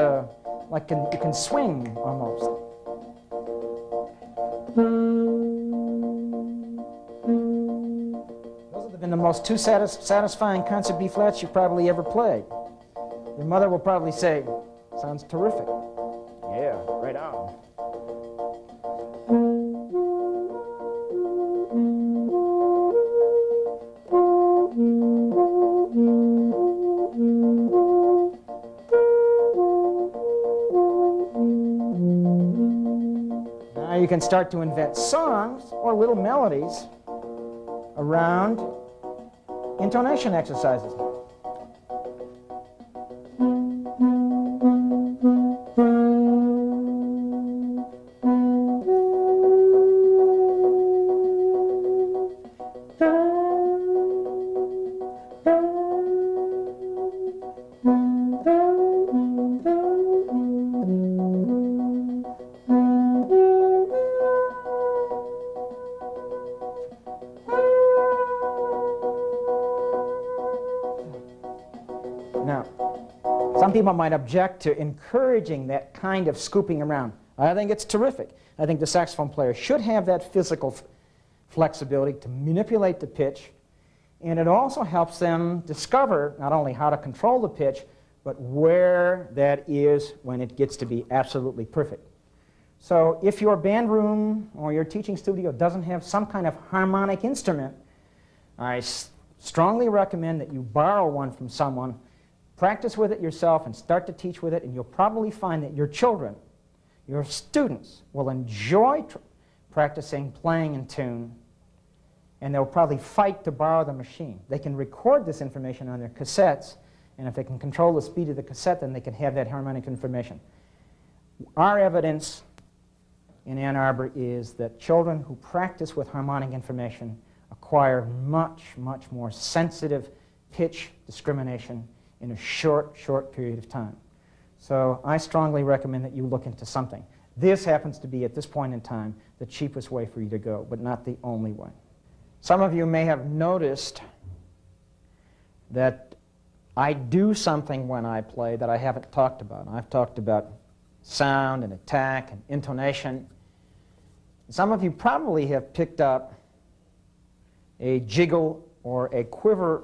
like you can swing almost. Those have been the most two satisfying concert B flats you probably ever played. Your mother will probably say, sounds terrific. Yeah, right on. you can start to invent songs or little melodies around intonation exercises. Now, some people might object to encouraging that kind of scooping around. I think it's terrific. I think the saxophone player should have that physical flexibility to manipulate the pitch, and it also helps them discover not only how to control the pitch, but where that is when it gets to be absolutely perfect. So if your band room or your teaching studio doesn't have some kind of harmonic instrument, I strongly recommend that you borrow one from someone, practice with it yourself, and start to teach with it, and you'll probably find that your children, your students, will enjoy practicing playing in tune, and they'll probably fight to borrow the machine. They can record this information on their cassettes, and if they can control the speed of the cassette, then they can have that harmonic information. Our evidence in Ann Arbor is that children who practice with harmonic information acquire much, much more sensitive pitch discrimination in a short period of time. So I strongly recommend that you look into something. This happens to be, at this point in time, the cheapest way for you to go, but not the only way. Some of you may have noticed that I do something when I play that I haven't talked about. I've talked about sound and attack and intonation. Some of you probably have picked up a jiggle or a quiver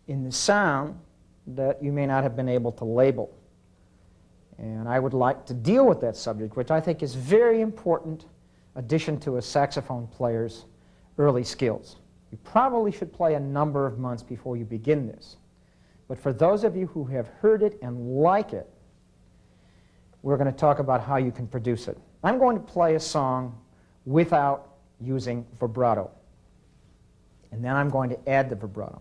in the sound that you may not have been able to label. And I would like to deal with that subject, which I think is very important addition to a saxophone player's early skills. You probably should play a number of months before you begin this. But for those of you who have heard it and like it, we're going to talk about how you can produce it. I'm going to play a song without using vibrato. And then I'm going to add the vibrato.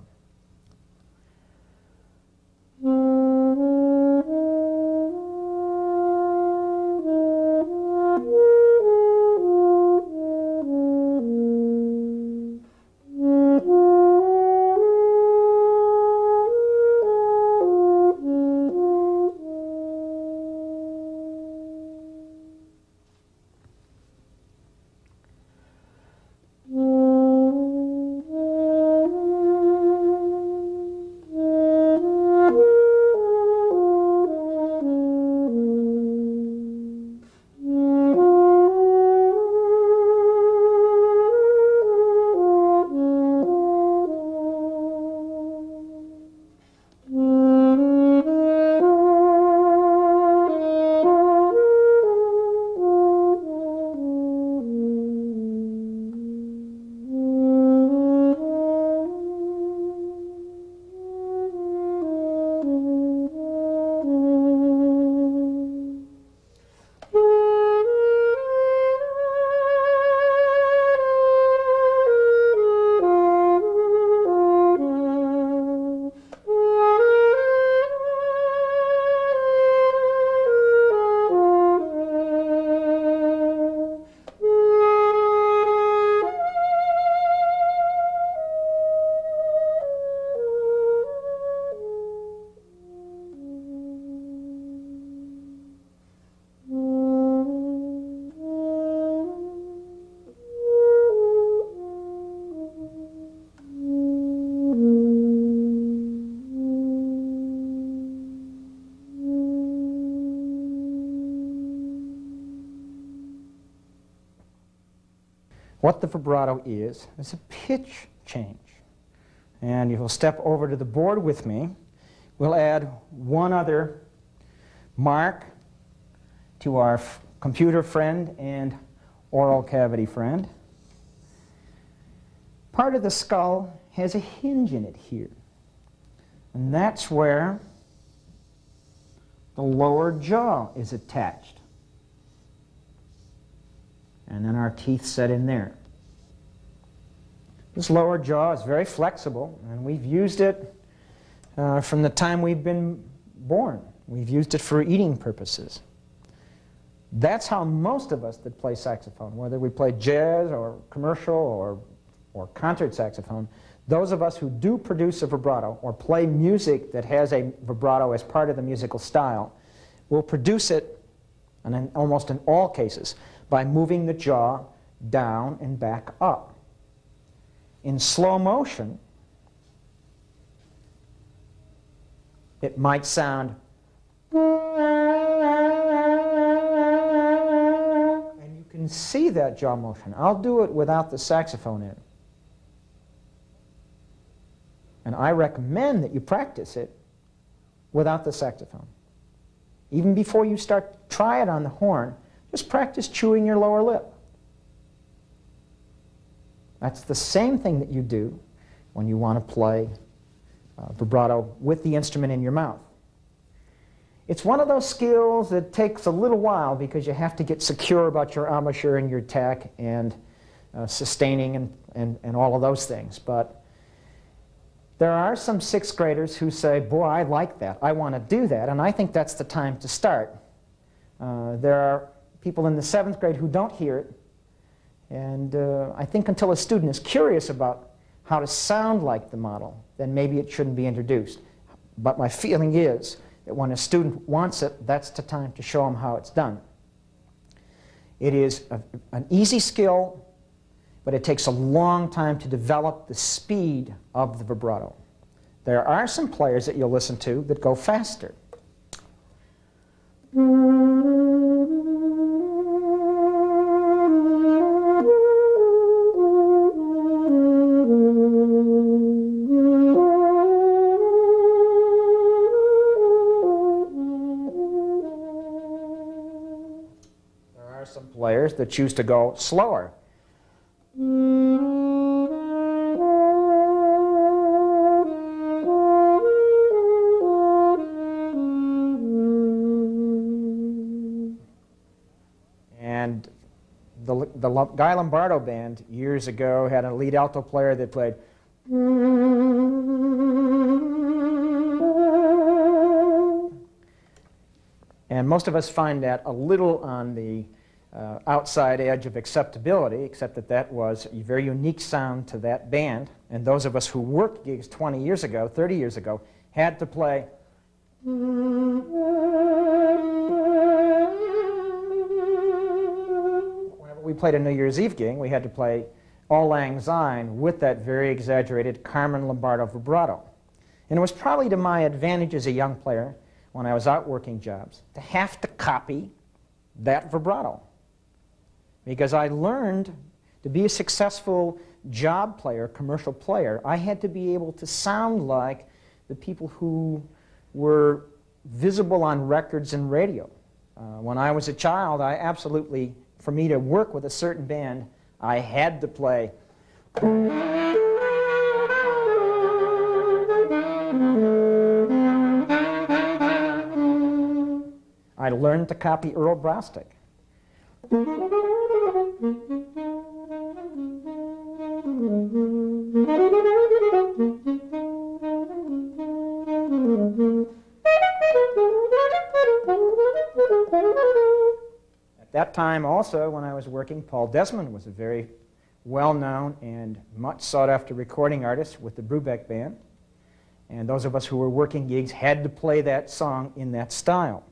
What the vibrato is a pitch change. And you'll step over to the board with me. We'll add one other mark to our computer friend and oral cavity friend. Part of the skull has a hinge in it here. And that's where the lower jaw is attached. and then our teeth set in there. This lower jaw is very flexible, and we've used it from the time we've been born. We've used it for eating purposes. That's how most of us that play saxophone, whether we play jazz or commercial or concert saxophone, those of us who do produce a vibrato or play music that has a vibrato as part of the musical style will produce it, and almost in all cases, by moving the jaw down and back up. In slow motion, it might sound, and you can see that jaw motion. I'll do it without the saxophone in. And I recommend that you practice it without the saxophone. Even before you try it on the horn, just practice chewing your lower lip. That's the same thing that you do when you want to play vibrato with the instrument in your mouth. It's one of those skills that takes a little while because you have to get secure about your embouchure and your tack and sustaining and all of those things. But there are some sixth graders who say, boy, I like that. I want to do that. And I think that's the time to start. There are people in the seventh grade who don't hear it. And I think until a student is curious about how to sound like the model, then maybe it shouldn't be introduced. But my feeling is that when a student wants it, that's the time to show them how it's done. It is an easy skill, but it takes a long time to develop the speed of the vibrato. There are some players that you'll listen to that go faster. There are some players that choose to go slower. And the Guy Lombardo band years ago had a lead alto player that played. And most of us find that a little on the outside edge of acceptability, except that that was a very unique sound to that band. And those of us who worked gigs 20 years ago, 30 years ago, had to play. Whenever we played a New Year's Eve gig, we had to play Auld Lang Syne with that very exaggerated Carmen Lombardo vibrato. And it was probably to my advantage as a young player, when I was out working jobs, to have to copy that vibrato. Because I learned to be a successful job player, commercial player, I had to be able to sound like the people who were visible on records and radio. When I was a child, I absolutely, for me to work with a certain band, I had to play. I learned to copy Earl Brostick. At that time also, when I was working, Paul Desmond was a very well-known and much sought-after recording artist with the Brubeck Band. And those of us who were working gigs had to play that song in that style.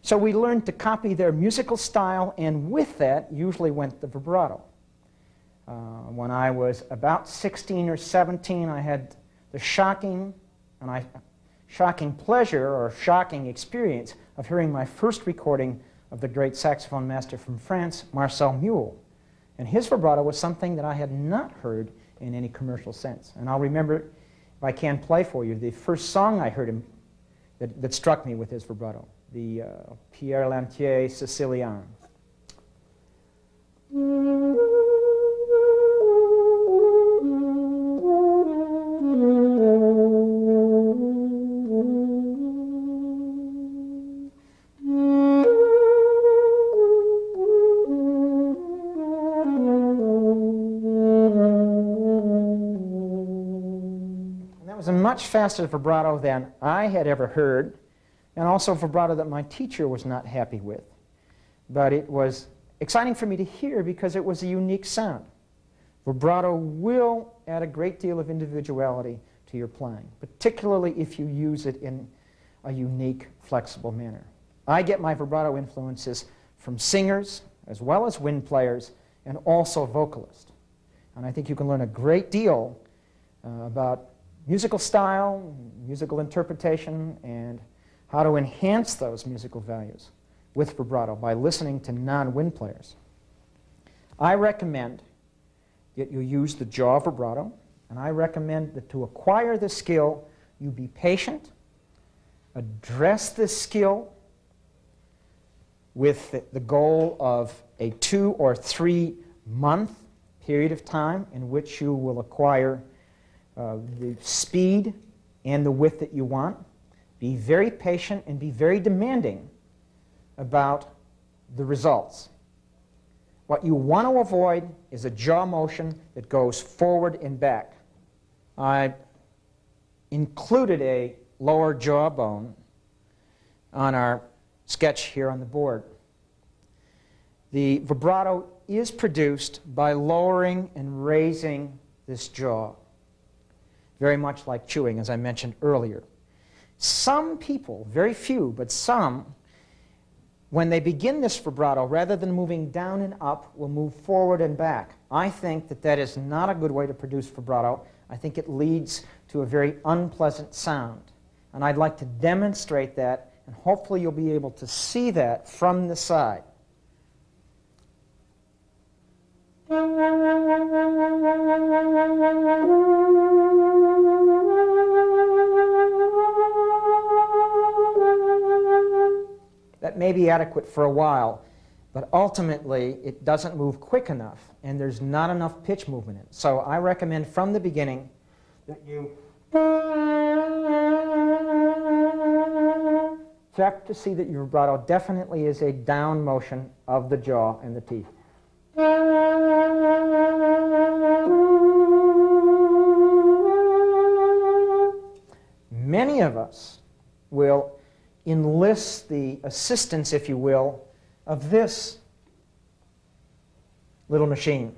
So we learned to copy their musical style, and with that usually went the vibrato. When I was about 16 or 17, I had the shocking pleasure or shocking experience of hearing my first recording of the great saxophone master from France, Marcel Mule. And his vibrato was something that I had not heard in any commercial sense. And I'll remember, if I can play for you, the first song I heard him that struck me with his vibrato, the Pierre Lantier Sicilian. much faster vibrato than I had ever heard, and also vibrato that my teacher was not happy with. But it was exciting for me to hear because it was a unique sound. Vibrato will add a great deal of individuality to your playing, particularly if you use it in a unique, flexible manner. I get my vibrato influences from singers, as well as wind players, and also vocalists. And I think you can learn a great deal about musical style, musical interpretation, and how to enhance those musical values with vibrato by listening to non-wind players. I recommend that you use the jaw vibrato, and I recommend that to acquire this skill, you be patient, address this skill with the goal of a 2 or 3 month period of time in which you will acquire the speed and the width that you want. Be very patient and be very demanding about the results. What you want to avoid is a jaw motion that goes forward and back. I included a lower jaw bone on our sketch here on the board. The vibrato is produced by lowering and raising this jaw, very much like chewing, as I mentioned earlier. Some people, very few, but some, when they begin this vibrato, rather than moving down and up, will move forward and back. I think that that is not a good way to produce vibrato. I think it leads to a very unpleasant sound. And I'd like to demonstrate that, and hopefully you'll be able to see that from the side. That may be adequate for a while, but ultimately it doesn't move quick enough, and there's not enough pitch movement in it. So I recommend from the beginning that you check to see that your vibrato definitely is a down motion of the jaw and the teeth. Many of us will enlist the assistance, if you will, of this little machine.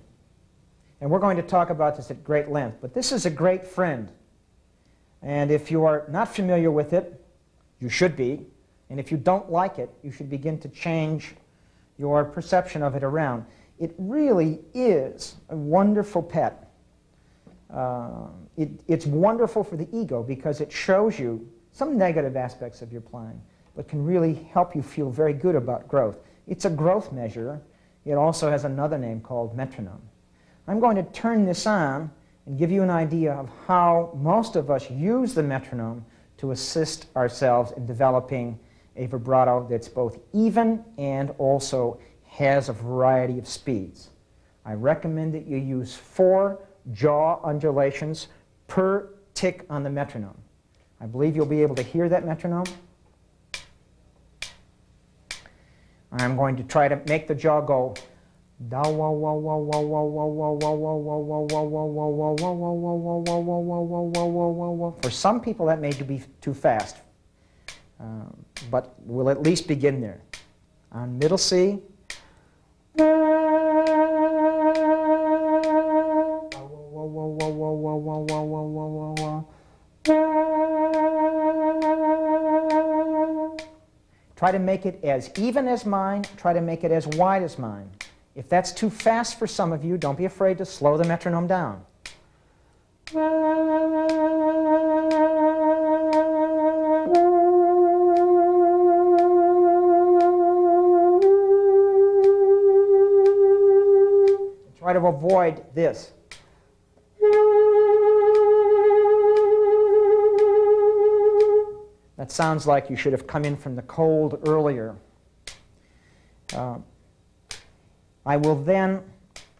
And we're going to talk about this at great length, but this is a great friend. And if you are not familiar with it, you should be. And if you don't like it, you should begin to change your perception of it around. It really is a wonderful pet. It's wonderful for the ego because it shows you some negative aspects of your playing, but can really help you feel very good about growth. It's a growth measure. It also has another name called metronome. I'm going to turn this on and give you an idea of how most of us use the metronome to assist ourselves in developing a vibrato that's both even and also has a variety of speeds. I recommend that you use 4 jaw undulations per tick on the metronome. I believe you'll be able to hear that metronome. I'm going to try to make the jaw go for some people that may be too fast, but we'll at least begin there. On middle C, try to make it as even as mine, try to make it as wide as mine. If that's too fast for some of you, don't be afraid to slow the metronome down. Try to avoid this. That sounds like you should have come in from the cold earlier. I will then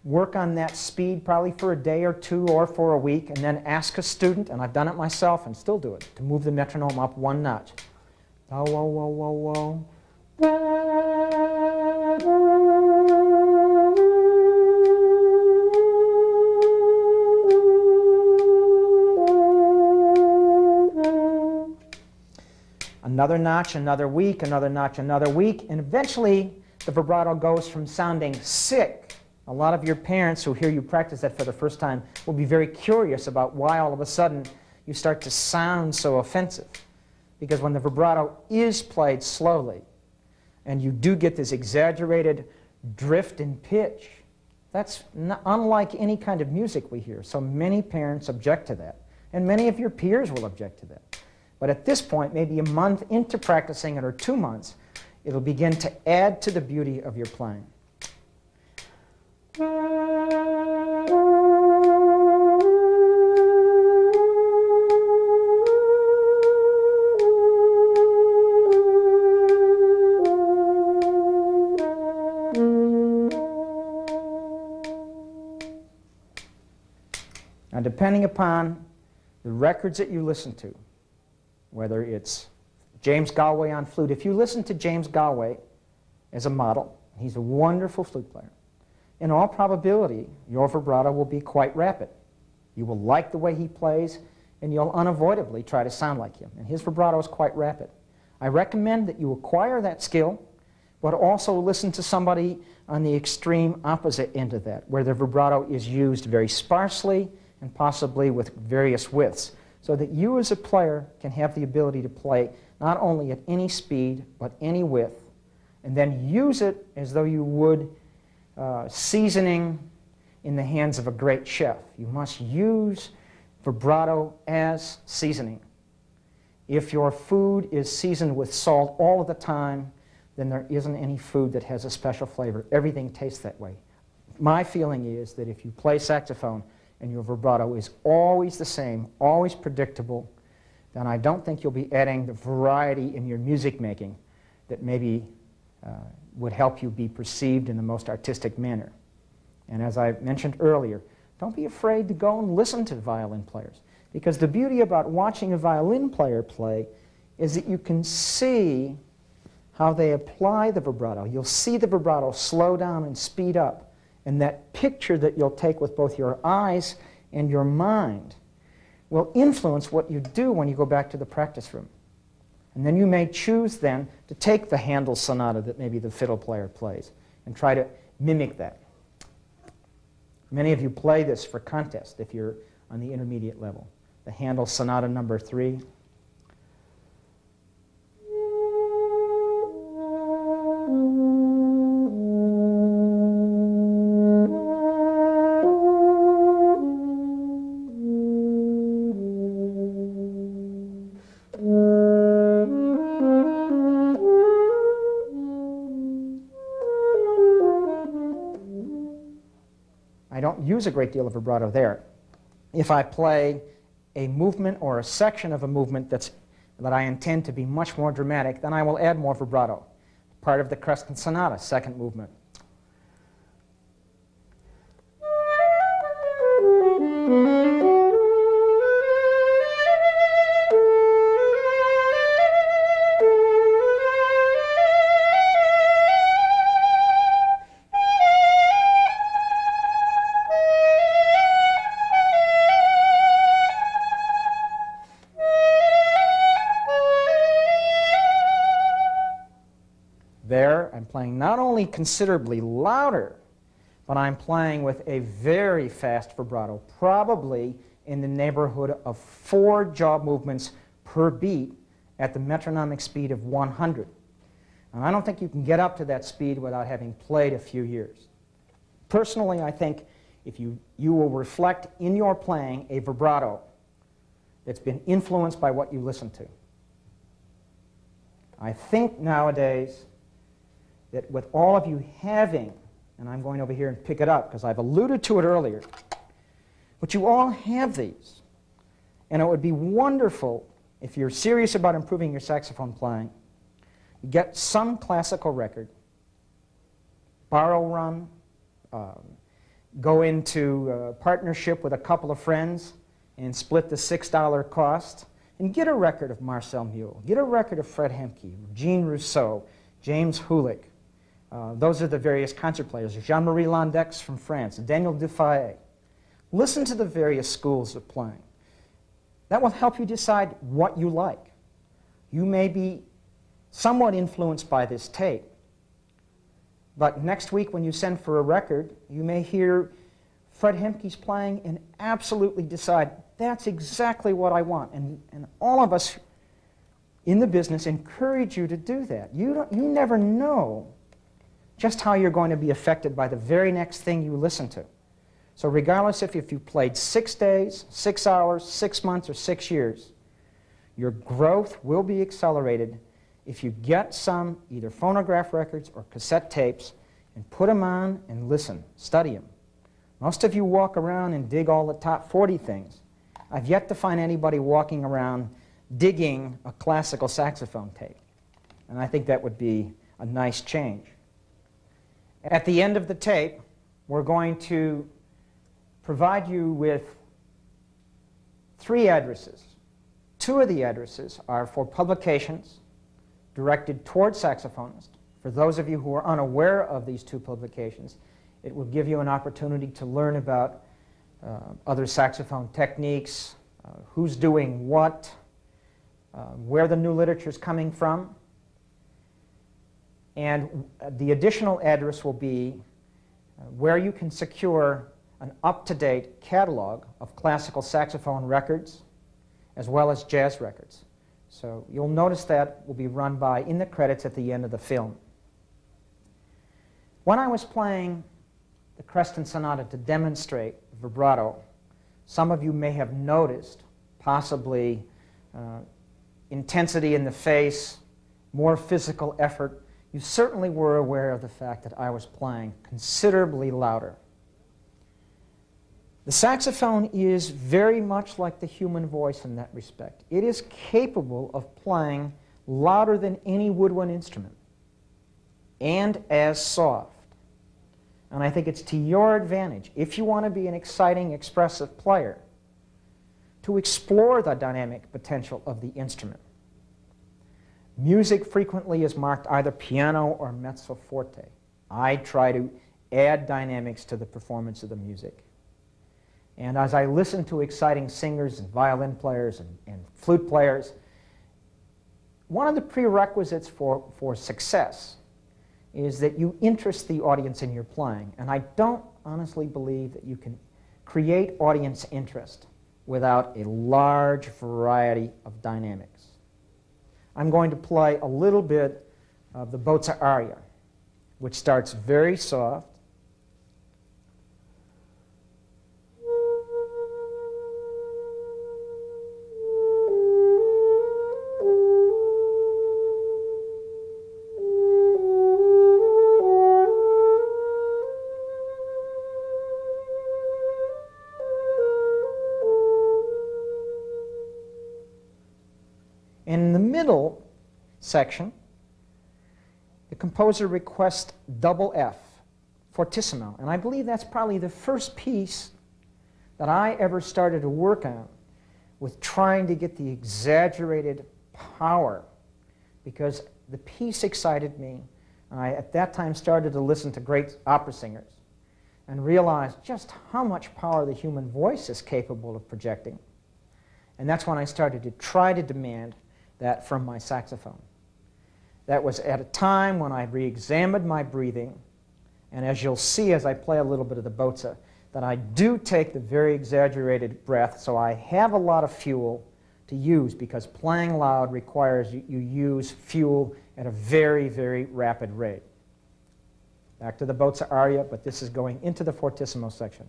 work on that speed probably for a day or 2 or for a week, and then ask a student, and I've done it myself and still do it, to move the metronome up 1 notch. Whoa, whoa, whoa, whoa, whoa. another notch, another week, another notch, another week, and eventually the vibrato goes from sounding sick. A lot of your parents who hear you practice that for the first time will be very curious about why all of a sudden you start to sound so offensive. Because when the vibrato is played slowly, and you do get this exaggerated drift in pitch, that's unlike any kind of music we hear. So many parents object to that, and many of your peers will object to that. But at this point, maybe a month into practicing it or 2 months, it'll begin to add to the beauty of your playing. Now, depending upon the records that you listen to, whether it's James Galway on flute, if you listen to James Galway as a model, he's a wonderful flute player. In all probability, your vibrato will be quite rapid. You will like the way he plays, and you'll unavoidably try to sound like him. And his vibrato is quite rapid. I recommend that you acquire that skill, but also listen to somebody on the extreme opposite end of that, where the vibrato is used very sparsely and possibly with various widths, so that you as a player can have the ability to play not only at any speed, but any width, and then use it as though you would seasoning in the hands of a great chef. You must use vibrato as seasoning. If your food is seasoned with salt all of the time, then there isn't any food that has a special flavor. Everything tastes that way. My feeling is that if you play saxophone and your vibrato is always the same, always predictable, then I don't think you'll be adding the variety in your music making that maybe would help you be perceived in the most artistic manner. And as I mentioned earlier, don't be afraid to go and listen to violin players, because the beauty about watching a violin player play is that you can see how they apply the vibrato. You'll see the vibrato slow down and speed up, and that picture that you'll take with both your eyes and your mind will influence what you do when you go back to the practice room. And then you may choose then to take the Handel sonata that maybe the fiddle player plays and try to mimic that. Many of you play this for contest if you're on the intermediate level. The Handel Sonata No. 3. I don't use a great deal of vibrato there. If I play a movement or a section of a movement that I intend to be much more dramatic, then I will add more vibrato. Part of the Crescent Sonata, second movement. There, I'm playing not only considerably louder, but I'm playing with a very fast vibrato, probably in the neighborhood of 4 jaw movements per beat at the metronomic speed of 100. And I don't think you can get up to that speed without having played a few years. Personally, I think if you will reflect in your playing a vibrato that's been influenced by what you listen to. I think nowadays that with all of you having, and I'm going over here and pick it up because I've alluded to it earlier, but you all have these. And it would be wonderful if you're serious about improving your saxophone playing, you get some classical record, borrow run, go into partnership with a couple of friends and split the $6 cost, and get a record of Marcel Mule, get a record of Fred Hemke, Jean Rousseau, James Hulick. Those are the various concert players. Jean-Marie Landex from France, Daniel Dufay. Listen to the various schools of playing. That will help you decide what you like. You may be somewhat influenced by this tape, but next week when you send for a record, you may hear Fred Hemke's playing and absolutely decide, that's exactly what I want. And all of us in the business encourage you to do that. You never know just how you're going to be affected by the very next thing you listen to. So regardless if you played 6 days, 6 hours, 6 months, or 6 years, your growth will be accelerated if you get some either phonograph records or cassette tapes and put them on and listen, study them. Most of you walk around and dig all the top 40 things. I've yet to find anybody walking around digging a classical saxophone tape. And I think that would be a nice change. At the end of the tape, we're going to provide you with 3 addresses. 2 of the addresses are for publications directed toward saxophonists. For those of you who are unaware of these 2 publications, it will give you an opportunity to learn about other saxophone techniques, who's doing what, where the new literature is coming from. And the additional address will be where you can secure an up-to-date catalog of classical saxophone records as well as jazz records. So you'll notice that will be run by in the credits at the end of the film. When I was playing the Creston Sonata to demonstrate vibrato, some of you may have noticed possibly intensity in the face, more physical effort. You certainly were aware of the fact that I was playing considerably louder. The saxophone is very much like the human voice in that respect. It is capable of playing louder than any woodwind instrument and as soft. And I think it's to your advantage, if you want to be an exciting, expressive player, to explore the dynamic potential of the instrument. Music frequently is marked either piano or mezzo forte. I try to add dynamics to the performance of the music. And as I listen to exciting singers and violin players and flute players, one of the prerequisites for success is that you interest the audience in your playing. And I don't honestly believe that you can create audience interest without a large variety of dynamics. I'm going to play a little bit of the Bozza aria, which starts very soft. And in the middle section, the composer requests double F, fortissimo. And I believe that's probably the first piece that I ever started to work on with trying to get the exaggerated power, because the piece excited me. And I, at that time, started to listen to great opera singers and realized just how much power the human voice is capable of projecting. And that's when I started to try to demand that from my saxophone. That was at a time when I re-examined my breathing, and as you'll see as I play a little bit of the Bozza, that I do take the very exaggerated breath, so I have a lot of fuel to use, because playing loud requires you use fuel at a very, very rapid rate. Back to the Bozza aria, but this is going into the fortissimo section.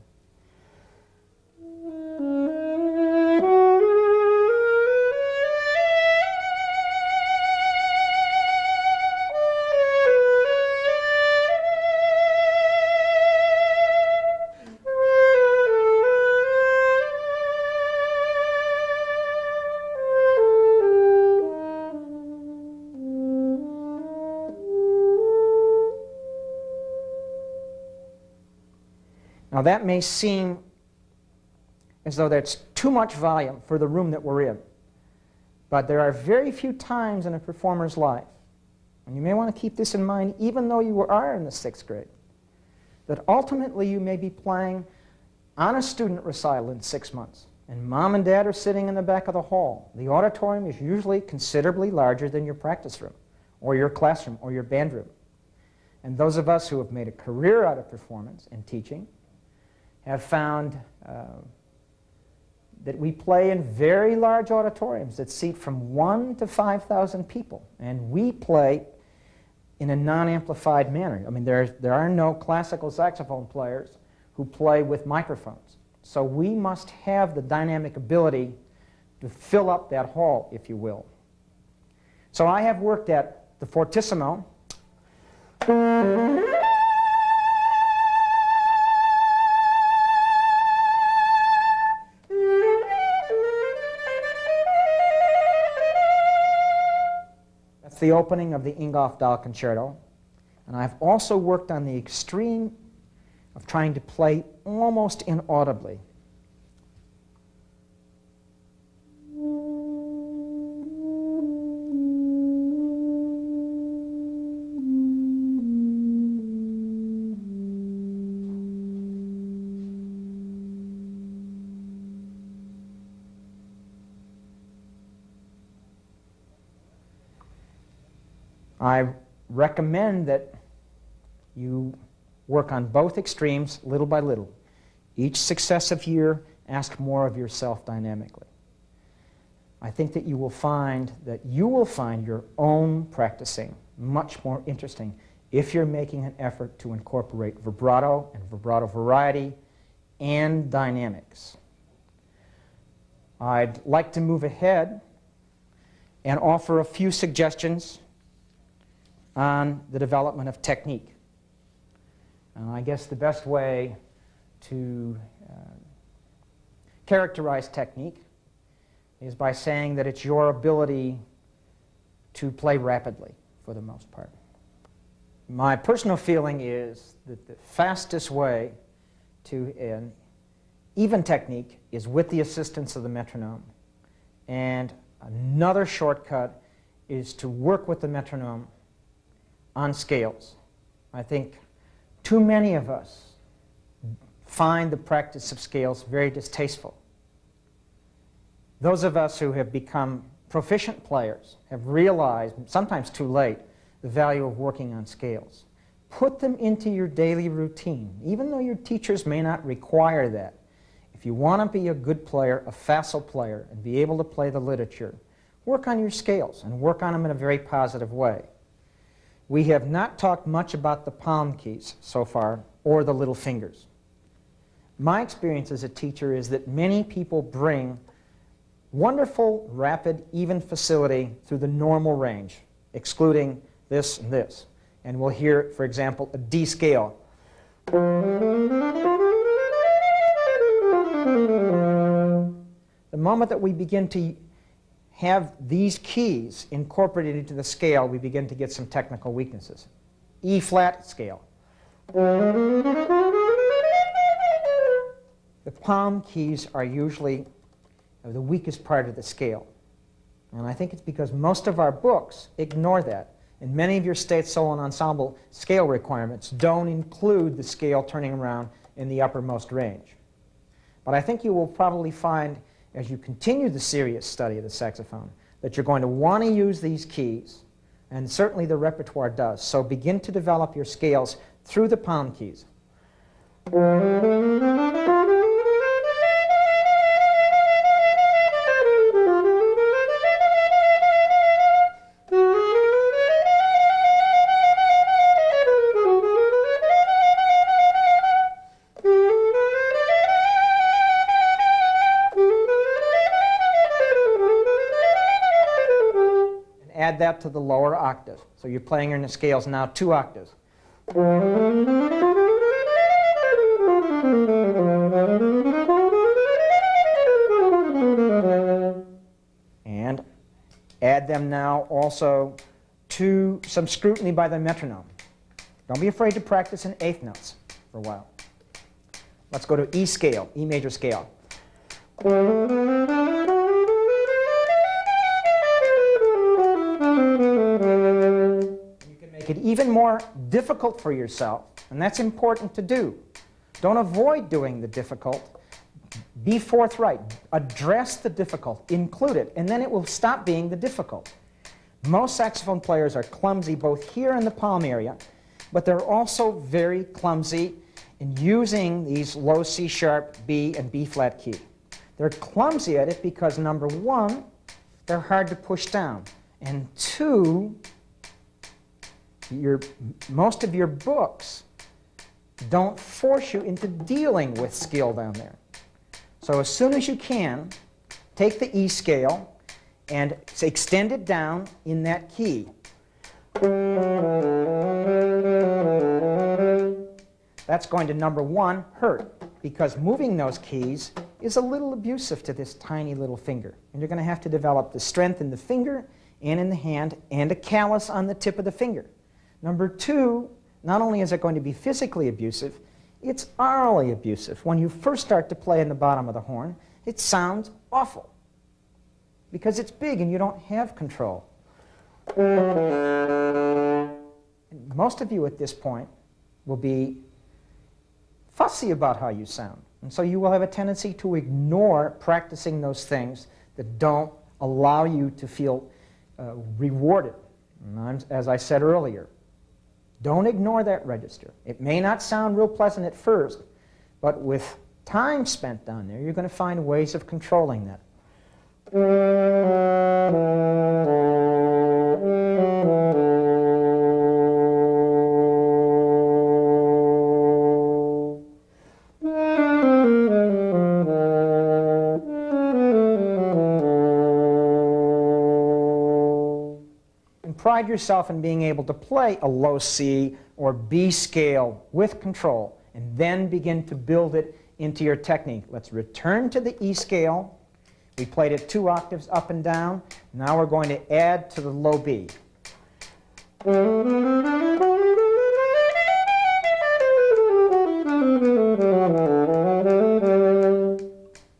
Now that may seem as though that's too much volume for the room that we're in, but there are very few times in a performer's life, and you may want to keep this in mind even though you are in the 6th grade, that ultimately you may be playing on a student recital in 6 months, and mom and dad are sitting in the back of the hall, the auditorium is usually considerably larger than your practice room, or your classroom, or your band room. And those of us who have made a career out of performance and teaching have found that we play in very large auditoriums that seat from 1 to 5,000 people. And we play in a non-amplified manner. I mean, there are no classical saxophone players who play with microphones. So we must have the dynamic ability to fill up that hall, if you will. So I have worked at the fortissimo, that's the opening of the Ingolf Dahl Concerto. And I've also worked on the extreme of trying to play almost inaudibly. I recommend that you work on both extremes little by little. Each successive year, ask more of yourself dynamically. I think that you will find your own practicing much more interesting if you're making an effort to incorporate vibrato and vibrato variety and dynamics. I'd like to move ahead and offer a few suggestions on the development of technique. I guess the best way to characterize technique is by saying that it's your ability to play rapidly, for the most part. My personal feeling is that the fastest way to an even technique is with the assistance of the metronome. And another shortcut is to work with the metronome on scales. I think too many of us find the practice of scales very distasteful. Those of us who have become proficient players have realized, sometimes too late, the value of working on scales. Put them into your daily routine, even though your teachers may not require that. If you want to be a good player, a facile player, and be able to play the literature, work on your scales and work on them in a very positive way. We have not talked much about the palm keys so far, or the little fingers. My experience as a teacher is that many people bring wonderful, rapid, even facility through the normal range, excluding this and this. And we'll hear, for example, a D scale. The moment that we begin to have these keys incorporated into the scale, we begin to get some technical weaknesses. E flat scale. The palm keys are usually the weakest part of the scale. And I think it's because most of our books ignore that. And many of your state solo and ensemble scale requirements don't include the scale turning around in the uppermost range. But I think you will probably find, as you continue the serious study of the saxophone, that you're going to want to use these keys, and certainly the repertoire does. So begin to develop your scales through the palm keys. Add that to the lower octave. So you're playing in the scales now 2 octaves. And add them now also to some scrutiny by the metronome. Don't be afraid to practice in 8th notes for a while. Let's go to E scale, E major scale. Make it even more difficult for yourself, and that's important to do. Don't avoid doing the difficult. Be forthright. Address the difficult. Include it. And then it will stop being the difficult. Most saxophone players are clumsy both here in the palm area, but they're also very clumsy in using these low C sharp, B, and B flat key. They're clumsy at it because, number one, they're hard to push down. And two, most of your books don't force you into dealing with skill down there. So as soon as you can, take the E scale and extend it down in that key. That's going to, number one, hurt, because moving those keys is a little abusive to this tiny little finger. And you're going to have to develop the strength in the finger and in the hand and a callus on the tip of the finger. Number two, not only is it going to be physically abusive, it's aurally abusive. When you first start to play in the bottom of the horn, it sounds awful because it's big and you don't have control. And most of you at this point will be fussy about how you sound. And so you will have a tendency to ignore practicing those things that don't allow you to feel rewarded. And as I said earlier, don't ignore that register. It may not sound real pleasant at first, but with time spent down there, you're going to find ways of controlling that. Pride yourself in being able to play a low C or B scale with control, and then begin to build it into your technique. Let's return to the E scale. We played it 2 octaves up and down. Now we're going to add to the low B.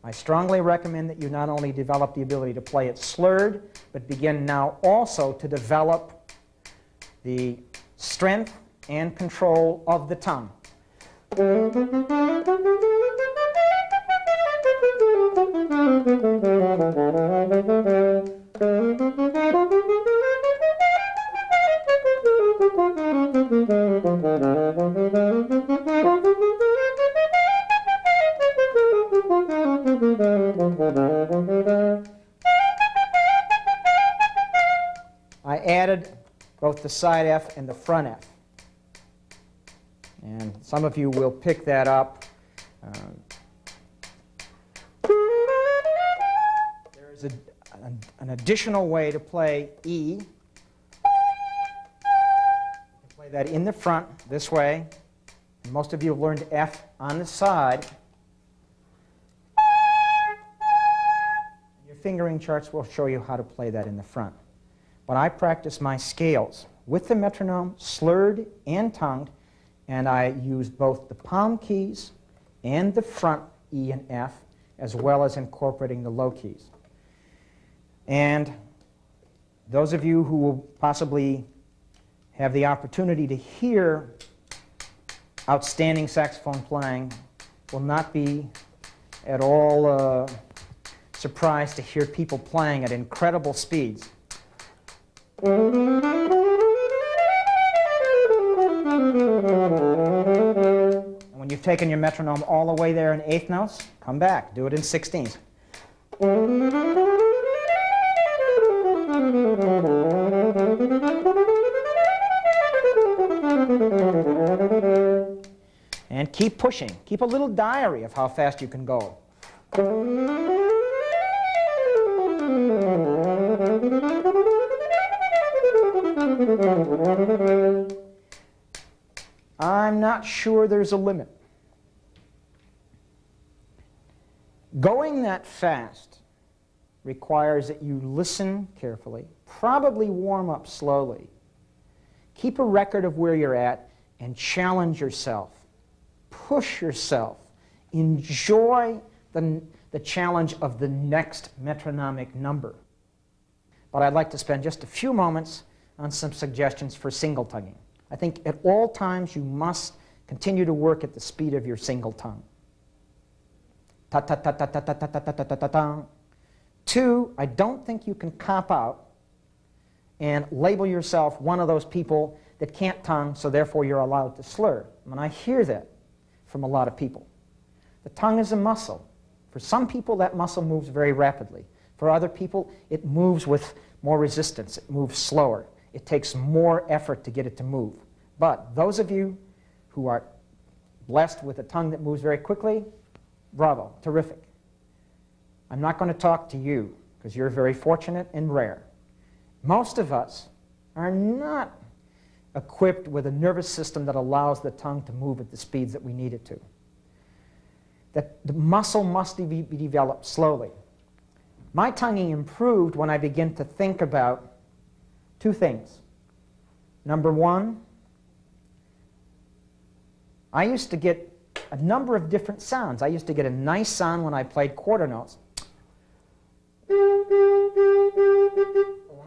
I strongly recommend that you not only develop the ability to play it slurred, but begin now also to develop the strength and control of the tongue. I added both the side F and the front F. And some of you will pick that up. There is an additional way to play E. You can play that in the front this way. And most of you have learned F on the side. Your fingering charts will show you how to play that in the front. But I practice my scales with the metronome, slurred and tongued, and I use both the palm keys and the front E and F, as well as incorporating the low keys. And those of you who will possibly have the opportunity to hear outstanding saxophone playing will not be at all surprised to hear people playing at incredible speeds. When you've taken your metronome all the way there in 8th notes, come back, do it in 16ths. And keep pushing. Keep a little diary of how fast you can go. I'm not sure there's a limit. Going that fast requires that you listen carefully, probably warm up slowly, keep a record of where you're at, and challenge yourself. Push yourself. Enjoy the challenge of the next metronomic number. But I'd like to spend just a few moments on some suggestions for single tonguing. I think at all times you must continue to work at the speed of your single tongue. ta ta ta ta ta ta ta ta ta ta ta ta ta. 2, I don't think you can cop out and label yourself one of those people that can't tongue, so therefore you're allowed to slur. And I hear that from a lot of people. The tongue is a muscle. For some people, that muscle moves very rapidly. For other people, it moves with more resistance. It moves slower. It takes more effort to get it to move. But those of you who are blessed with a tongue that moves very quickly, bravo, terrific. I'm not going to talk to you because you're very fortunate and rare. Most of us are not equipped with a nervous system that allows the tongue to move at the speeds that we need it to. That the muscle must be developed slowly. My tonguing improved when I began to think about 2 things. Number 1, I used to get a number of different sounds. I used to get a nice sound when I played quarter notes. When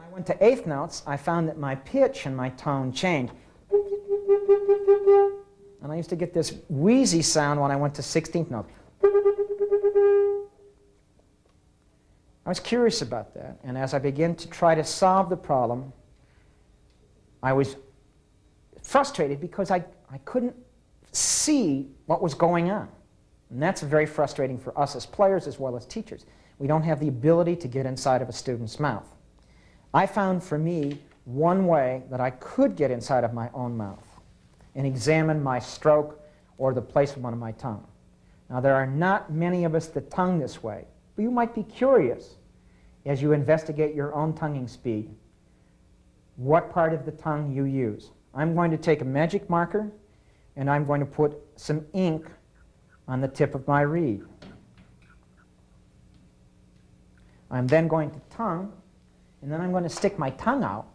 I went to 8th notes, I found that my pitch and my tone changed. And I used to get this wheezy sound when I went to 16th notes. I was curious about that, and as I began to try to solve the problem, I was frustrated because I couldn't see what was going on. And that's very frustrating for us as players as well as teachers. We don't have the ability to get inside of a student's mouth. I found for me one way that I could get inside of my own mouth and examine my stroke or the placement of my tongue. Now, there are not many of us that tongue this way, but you might be curious as you investigate your own tonguing speed what part of the tongue you use. I'm going to take a magic marker and I'm going to put some ink on the tip of my reed. I'm then going to tongue, and then I'm going to stick my tongue out,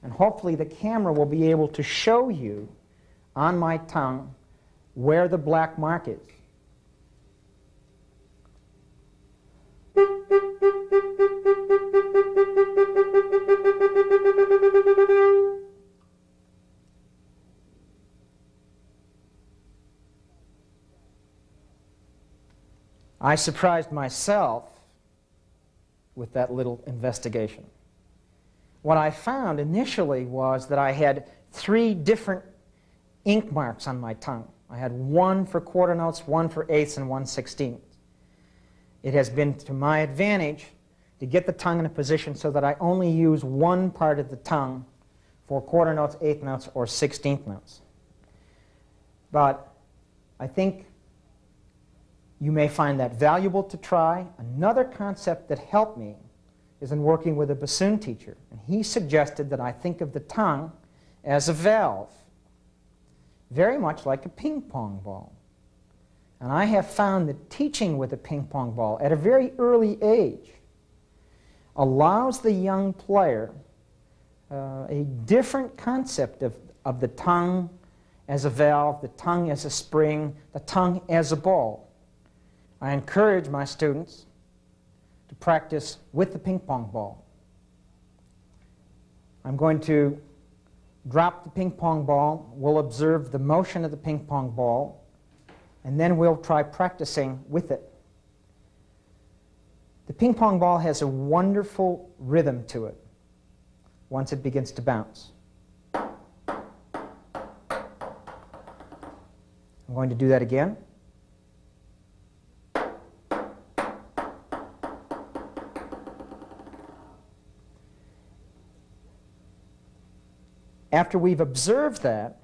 and hopefully the camera will be able to show you on my tongue where the black mark is. I surprised myself with that little investigation. What I found initially was that I had 3 different ink marks on my tongue. I had 1 for quarter notes, 1 for 8ths, and 1 16th. It has been to my advantage to get the tongue in a position so that I only use 1 part of the tongue for quarter notes, 8th notes, or 16th notes. But I think you may find that valuable to try. Another concept that helped me is in working with a bassoon teacher. And he suggested that I think of the tongue as a valve, very much like a ping pong ball. And I have found that teaching with a ping pong ball at a very early age allows the young player a different concept of the tongue as a valve, the tongue as a spring, the tongue as a ball. I encourage my students to practice with the ping pong ball. I'm going to drop the ping pong ball. We'll observe the motion of the ping pong ball, and then we'll try practicing with it. The ping pong ball has a wonderful rhythm to it once it begins to bounce. I'm going to do that again. After we've observed that,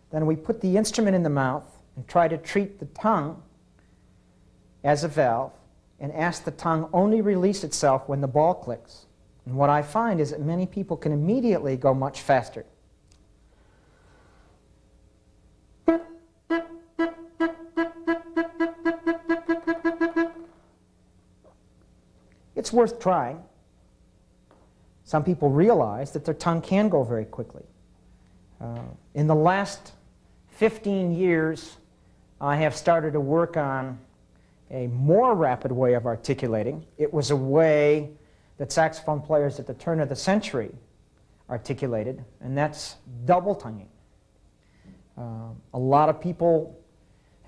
then we put the instrument in the mouth and try to treat the tongue as a valve and ask the tongue only release itself when the ball clicks. And what I find is that many people can immediately go much faster. It's worth trying. Some people realize that their tongue can go very quickly. In the last 15 years, I have started to work on a more rapid way of articulating. It was a way that saxophone players at the turn of the century articulated, and that's double tonguing. A lot of people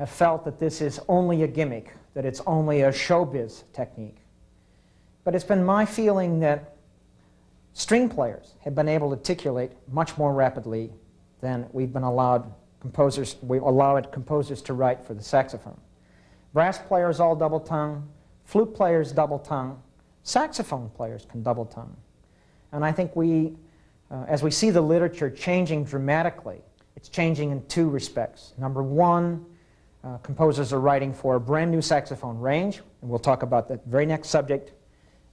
have felt that this is only a gimmick, that it's only a showbiz technique. But it's been my feeling that string players have been able to articulate much more rapidly than we've been allowed composers to write for the saxophone. Brass players all double tongue, flute players double tongue, saxophone players can double tongue. And I think as we see the literature changing dramatically, it's changing in two respects. Number one, composers are writing for a brand new saxophone range, and we'll talk about that very next subject,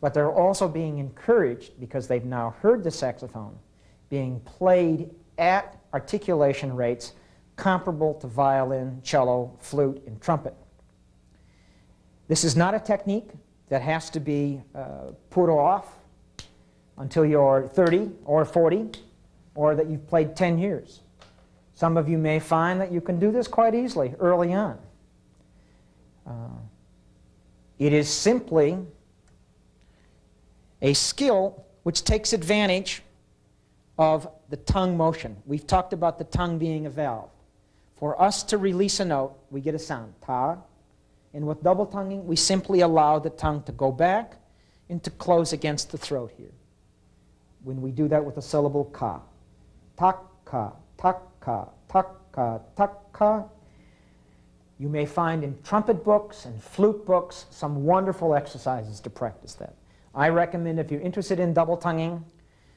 but they're also being encouraged, because they've now heard the saxophone, being played at articulation rates comparable to violin, cello, flute, and trumpet. This is not a technique that has to be put off until you're 30 or 40, or that you've played 10 years. Some of you may find that you can do this quite easily early on. It is simply a skill which takes advantage of the tongue motion. We've talked about the tongue being a valve. For us to release a note, we get a sound, ta, and with double tonguing, we simply allow the tongue to go back and to close against the throat here. When we do that with the syllable ka, tak ka, tak ka, tak ka, tak ka. You may find in trumpet books and flute books some wonderful exercises to practice that. I recommend, if you're interested in double tonguing,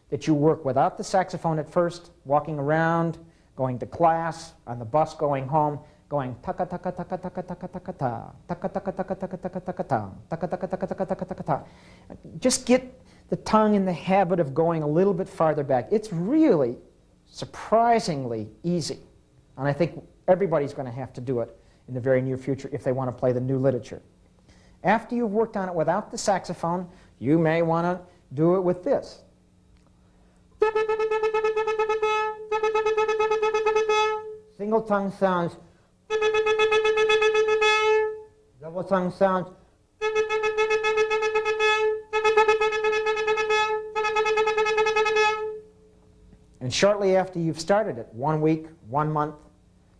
that you work without the saxophone at first, walking around, going to class, on the bus going home, going taka taka taka taka taka taka ta, taka taka taka taka taka taka ta, taka taka taka taka taka taka ta. Just get the tongue in the habit of going a little bit farther back. It's really surprisingly easy, and I think everybody's going to have to do it in the very near future if they want to play the new literature. After you've worked on it without the saxophone, you may want to do it with this. Single tongue sounds, double tongue sounds. And shortly after you've started it, 1 week, 1 month,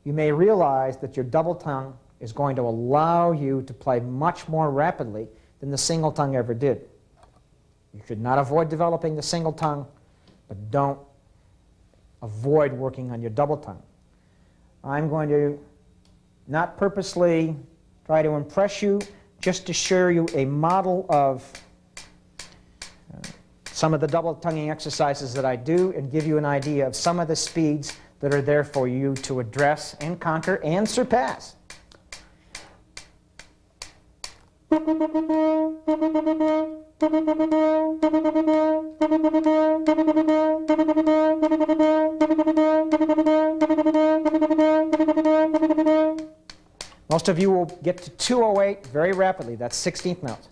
you may realize that your double tongue is going to allow you to play much more rapidly than the single tongue ever did. You should not avoid developing the single tongue, but don't avoid working on your double tongue. I'm going to not purposely try to impress you, just to show you a model of some of the double tonguing exercises that I do, and give you an idea of some of the speeds that are there for you to address and conquer and surpass. Most of you will get to 208 very rapidly. That's 16th notes.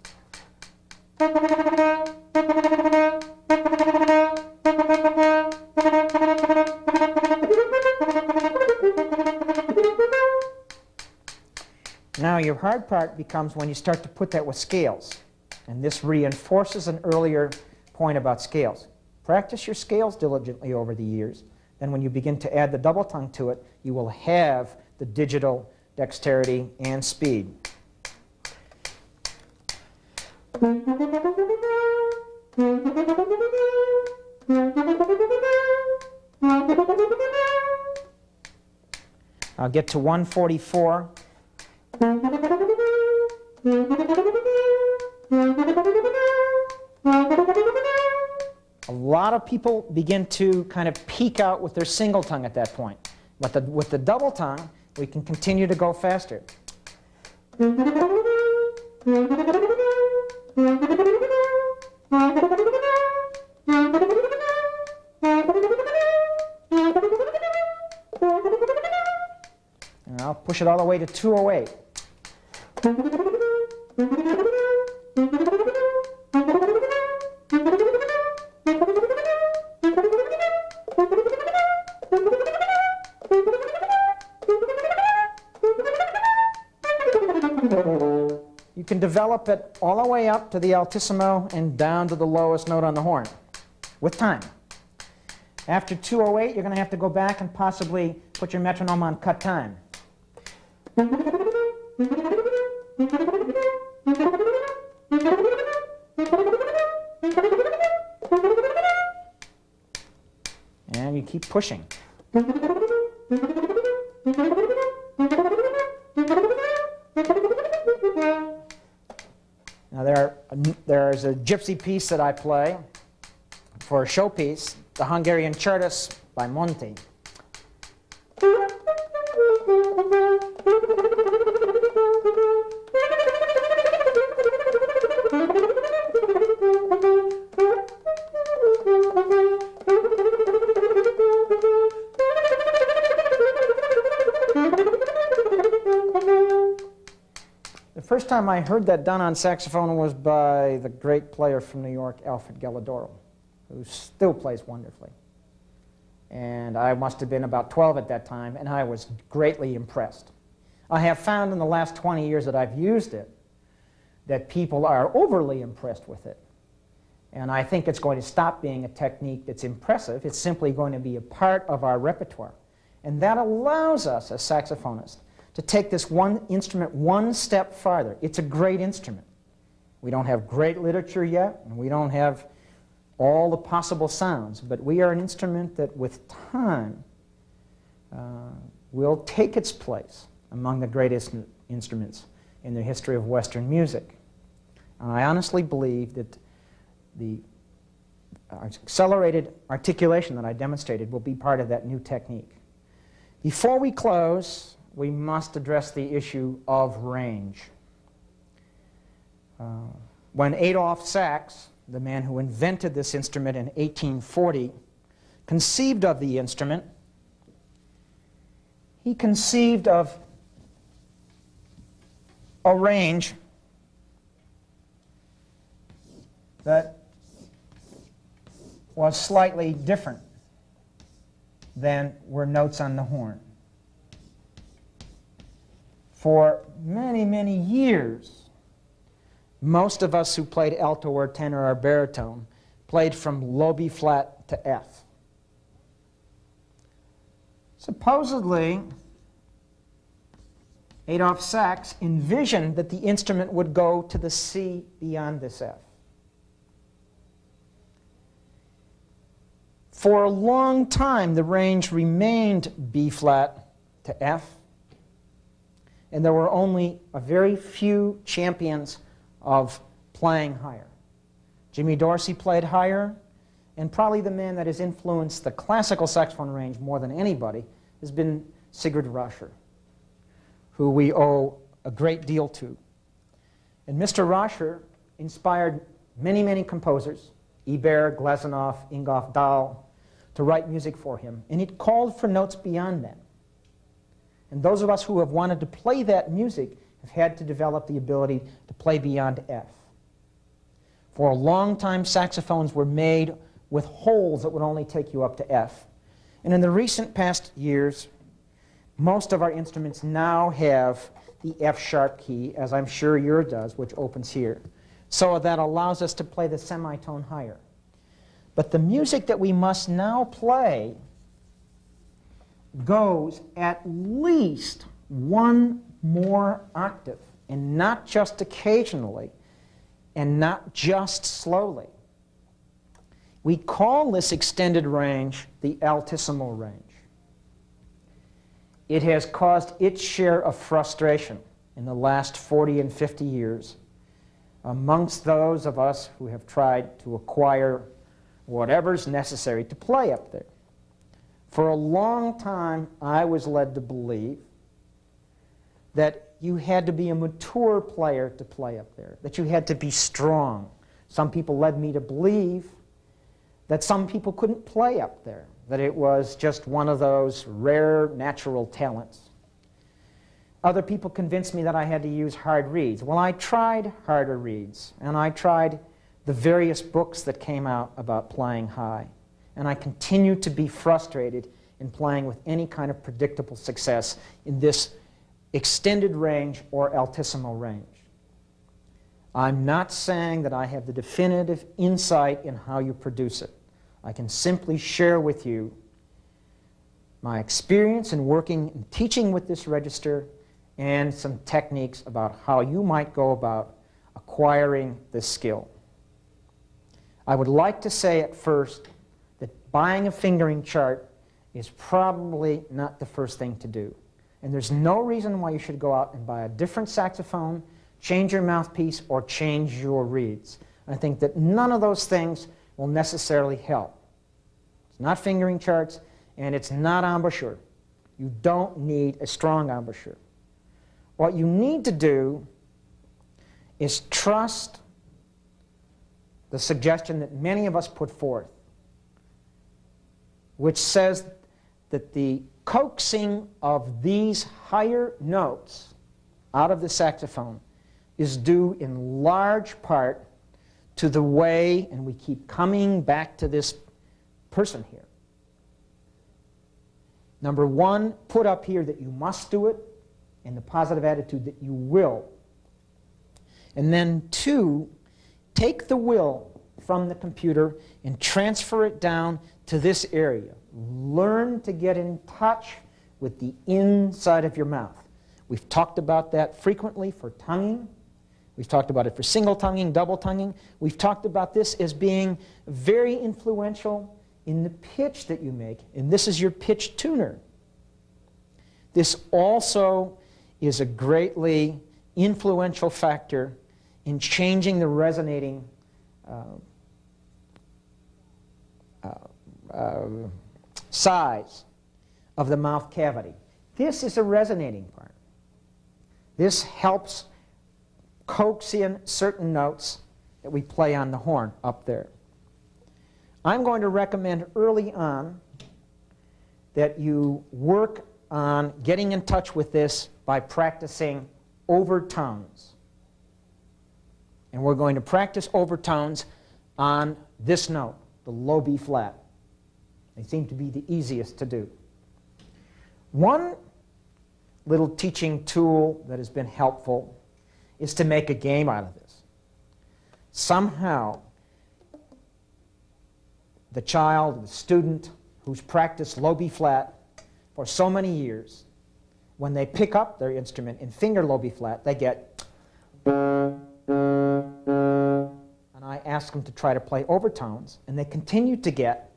Now your hard part becomes when you start to put that with scales. And this reinforces an earlier point about scales. Practice your scales diligently over the years. Then when you begin to add the double tongue to it, you will have the digital dexterity and speed. I'll get to 144. A lot of people begin to kind of peak out with their single tongue at that point. But with the double tongue, we can continue to go faster. And I'll push it all the way to 208. You can develop it all the way up to the altissimo and down to the lowest note on the horn with time. After 208, you're going to have to go back and possibly put your metronome on cut time. And you keep pushing. Now there's a gypsy piece that I play for a showpiece, the Hungarian Chardas by Monti. The first time I heard that done on saxophone was by the great player from New York, Alfred Gelladoro, who still plays wonderfully. And I must have been about 12 at that time, and I was greatly impressed. I have found in the last 20 years that I've used it that people are overly impressed with it. And I think it's going to stop being a technique that's impressive. It's simply going to be a part of our repertoire. And that allows us, as saxophonists, to take this one instrument one step farther. It's a great instrument. We don't have great literature yet, and we don't have all the possible sounds, but we are an instrument that with time will take its place among the greatest instruments in the history of Western music. And I honestly believe that the accelerated articulation that I demonstrated will be part of that new technique. Before we close, we must address the issue of range. When Adolph Sax, the man who invented this instrument in 1840, conceived of the instrument, he conceived of a range that was slightly different than were notes on the horn. For many, many years, most of us who played alto or tenor or baritone played from low B flat to F. Supposedly, Adolph Sax envisioned that the instrument would go to the C beyond this F. For a long time, the range remained B flat to F, and there were only a very few champions of playing higher. Jimmy Dorsey played higher, and probably the man that has influenced the classical saxophone range more than anybody has been Sigurd Rascher, who we owe a great deal to. And Mr. Rascher inspired many, many composers, Ibert, Glazunov, Ingolf Dahl, to write music for him, and it called for notes beyond them. And those of us who have wanted to play that music have had to develop the ability to play beyond F. For a long time, saxophones were made with holes that would only take you up to F. And in the recent past years, most of our instruments now have the F-sharp key, as I'm sure yours does, which opens here. So that allows us to play the semitone higher. But the music that we must now play goes at least one more octave, and not just occasionally, and not just slowly. We call this extended range the altissimo range. It has caused its share of frustration in the last 40 and 50 years amongst those of us who have tried to acquire whatever's necessary to play up there. For a long time, I was led to believe that you had to be a mature player to play up there, that you had to be strong. Some people led me to believe that some people couldn't play up there, that it was just one of those rare natural talents. Other people convinced me that I had to use hard reeds. Well, I tried harder reeds, and I tried the various books that came out about playing high. And I continue to be frustrated in playing with any kind of predictable success in this extended range or altissimo range. I'm not saying that I have the definitive insight in how you produce it. I can simply share with you my experience in working and teaching with this register and some techniques about how you might go about acquiring this skill. I would like to say at first that buying a fingering chart is probably not the first thing to do. And there's no reason why you should go out and buy a different saxophone, change your mouthpiece, or change your reeds. I think that none of those things will necessarily help. It's not fingering charts, and it's not embouchure. You don't need a strong embouchure. What you need to do is trust the suggestion that many of us put forth, which says that the coaxing of these higher notes out of the saxophone is due in large part to the way, and we keep coming back to this person here. Number one, put up here that you must do it, and the positive attitude that you will. And then two, take the will from the computer and transfer it down to this area. Learn to get in touch with the inside of your mouth. We've talked about that frequently for tonguing. We've talked about it for single tonguing, double tonguing. We've talked about this as being very influential in the pitch that you make, and this is your pitch tuner. This also is a greatly influential factor in changing the resonating size of the mouth cavity. This is a resonating part. This helps coax in certain notes that we play on the horn up there. I'm going to recommend early on that you work on getting in touch with this by practicing overtones. And we're going to practice overtones on this note, the low B flat. They seem to be the easiest to do. One little teaching tool that has been helpful is to make a game out of this. Somehow, the child, the student who's practiced low B flat for so many years, when they pick up their instrument and finger low B flat, they get, and I ask them to try to play overtones, and they continue to get,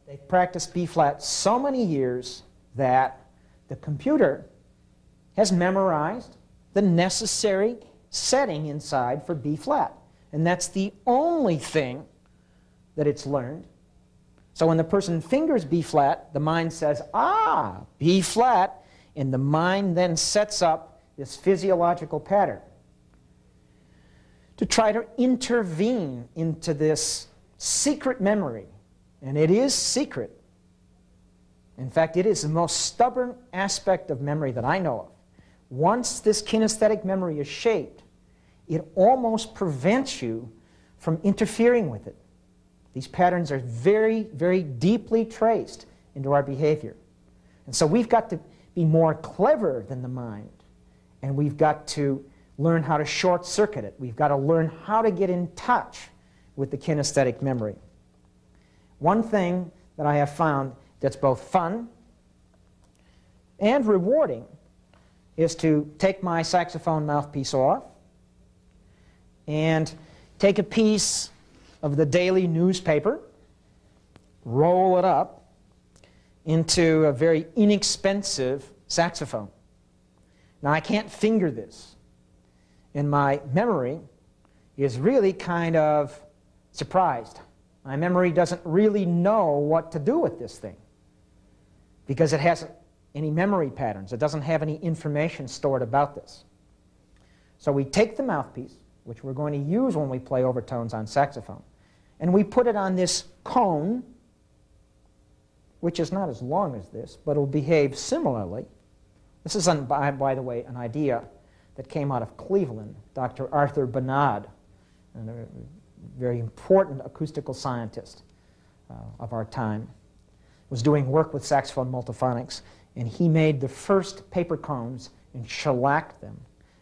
they've practiced B flat so many years that the computer has memorized the necessary setting inside for B flat. And that's the only thing that it's learned. So when the person fingers B flat, the mind says, ah, B flat, and the mind then sets up this physiological pattern to try to intervene into this secret memory. And it is secret. In fact, it is the most stubborn aspect of memory that I know of. Once this kinesthetic memory is shaped, it almost prevents you from interfering with it. These patterns are very, very deeply traced into our behavior. And so we've got to be more clever than the mind. And we've got to learn how to short-circuit it. We've got to learn how to get in touch with the kinesthetic memory. One thing that I have found that's both fun and rewarding is to take my saxophone mouthpiece off and take a piece of the daily newspaper, roll it up into a very inexpensive saxophone. Now, I can't finger this, and my memory is really kind of surprised. My memory doesn't really know what to do with this thing because it hasn't any memory patterns. It doesn't have any information stored about this. So we take the mouthpiece, which we're going to use when we play overtones on saxophone, and we put it on this cone, which is not as long as this, but will behave similarly. This is, by the way, an idea that came out of Cleveland. Dr. Arthur Bernard, a very important acoustical scientist of our time, was doing work with saxophone multiphonics, and he made the first paper cones and shellacked them